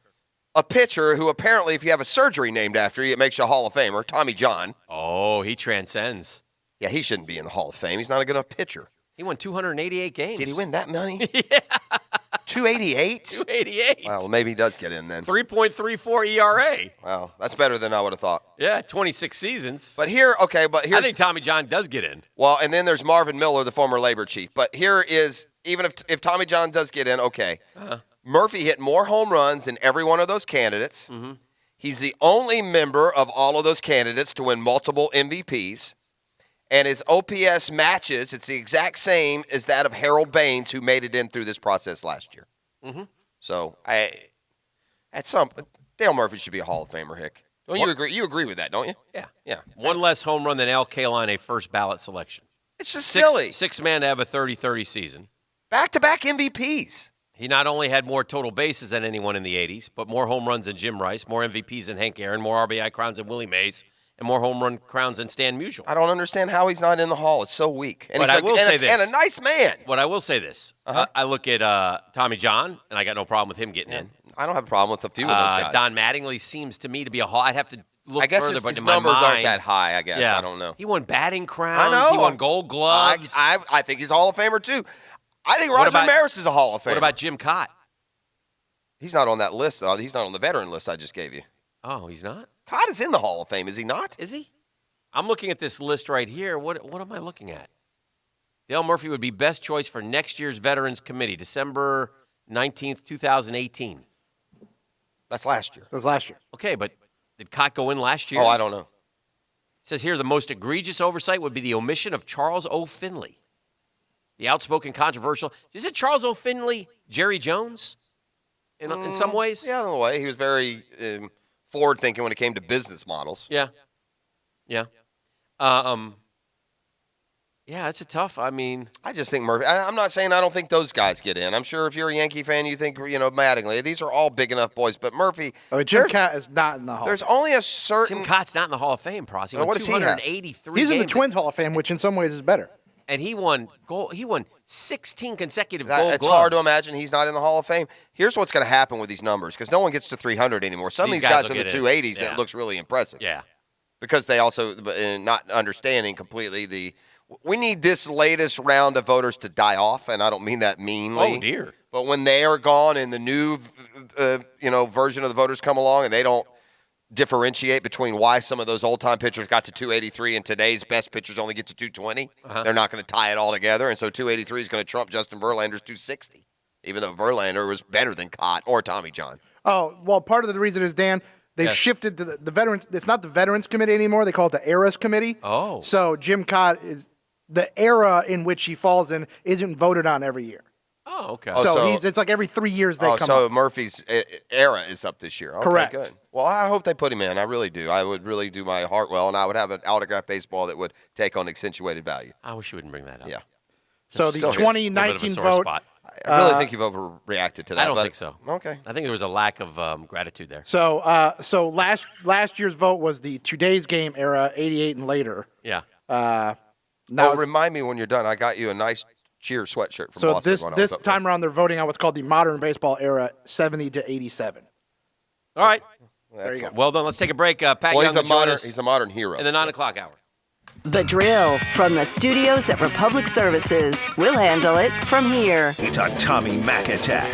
A pitcher who apparently, if you have a surgery named after you, it makes you a Hall of Famer, Tommy John. Oh, he transcends. Yeah, he shouldn't be in the Hall of Fame. He's not a good enough pitcher. He won 288 games. Did he win that many? Yeah. 288? 288. Wow, well, maybe he does get in then. 3.34 ERA. Wow, that's better than I would have thought. Yeah, 26 seasons. But here's I think Tommy John does get in. Well, and then there's Marvin Miller, the former labor chief. But here is, even if Tommy John does get in, okay. Murphy hit more home runs than every one of those candidates. Mm-hmm. He's the only member of all of those candidates to win multiple MVPs. And his OPS matches, it's the exact same as that of Harold Baines, who made it in through this process last year. Mm-hmm. So, Dale Murphy should be a Hall of Famer, Hick. Don't you agree? You agree with that, don't you? Yeah. Yeah. One less home run than Al Kaline, a first ballot selection. It's just silly. Six man to have a 30-30 season. Back-to-back MVPs. He not only had more total bases than anyone in the 80s, but more home runs than Jim Rice, more MVPs than Hank Aaron, more RBI crowns than Willie Mays, and more home run crowns than Stan Musial. I don't understand how he's not in the Hall. It's so weak. And But he's I will say this. And a nice man. But I will say this. I look at Tommy John, and I got no problem with him getting in. I don't have a problem with a few of those guys. Don Mattingly seems to me to be a Hall. I'd have to look I guess further, but his in my numbers mind, aren't that high, I guess. Yeah. I don't know. He won batting crowns. I know. He won gold gloves. I think he's a Hall of Famer, too. I think Roger Maris is a Hall of Famer. What about Jim Cott? He's not on that list, though. He's not on the veteran list I just gave you. Oh, he's not? Cott is in the Hall of Fame, is he not? Is he? I'm looking at this list right here. What am I looking at? Dale Murphy would be best choice for next year's Veterans Committee, December 19th, 2018. That's last year. That was last year. Okay, but did Cott go in last year? Oh, I don't know. It says here the most egregious oversight would be the omission of Charles O. Finley. The outspoken, controversial. Is it Charles O. Finley, Jerry Jones in some ways? Yeah, in a way. He was very forward-thinking when it came to business models. Yeah. Yeah. Yeah, it's a tough. I mean, I just think Murphy. I'm not saying I don't think those guys get in. I'm sure if you're a Yankee fan, you think Mattingly. These are all big enough boys. But Murphy, Jim Cott is not in the Hall. There's only a certain. Jim Cott's not in the Hall of Fame, Pross. He won what does he have? 283 He's in the games. Twins Hall of Fame, which in some ways is better. And he won 16 consecutive gold It's gloves. hard to imagine he's not in the Hall of Fame. Here's what's going to happen with these numbers, because no one gets to 300 anymore. Some of these guys will in the get in. 280s, Yeah. that looks really impressive. Yeah. Because they also, not understanding completely we need this latest round of voters to die off, and I don't mean that meanly. Oh, dear. But when they are gone and the new, version of the voters come along and they don't differentiate between why some of those old-time pitchers got to 283 and today's best pitchers only get to 220, they're not going to tie it all together. And so 283 is going to trump Justin Verlander's 260, even though Verlander was better than Cott or Tommy John. Oh, well, part of the reason is, Dan, they've shifted to the Veterans. It's not the Veterans Committee anymore. They call it the Eras Committee. Oh. So Jim Cott is the era in which he falls in isn't voted on every year. Oh, okay. So it's like every 3 years they come so up. Murphy's era is up this year. Okay, Correct. Good. Well, I hope they put him in. I really do. I would really do my heart well, and I would have an autographed baseball that would take on accentuated value. I wish you wouldn't bring that up. Yeah. So the 2019 vote. I really think you've overreacted to that. I don't think so. Okay. I think there was a lack of gratitude there. So last year's vote was the today's game era, 88 and later. Yeah. Now remind me when you're done. I got you a nice cheer sweatshirt from so Boston. this time around they're voting on what's called the modern baseball era, 70 to 87. All right. There you go. Well done. Let's take a break. Pat Well, Young he's a will join modern, us he's a modern hero. in the 9 o'clock hour. The Drill from the studios at Republic Services. We'll handle it from here. It's a Tommy Mac attack.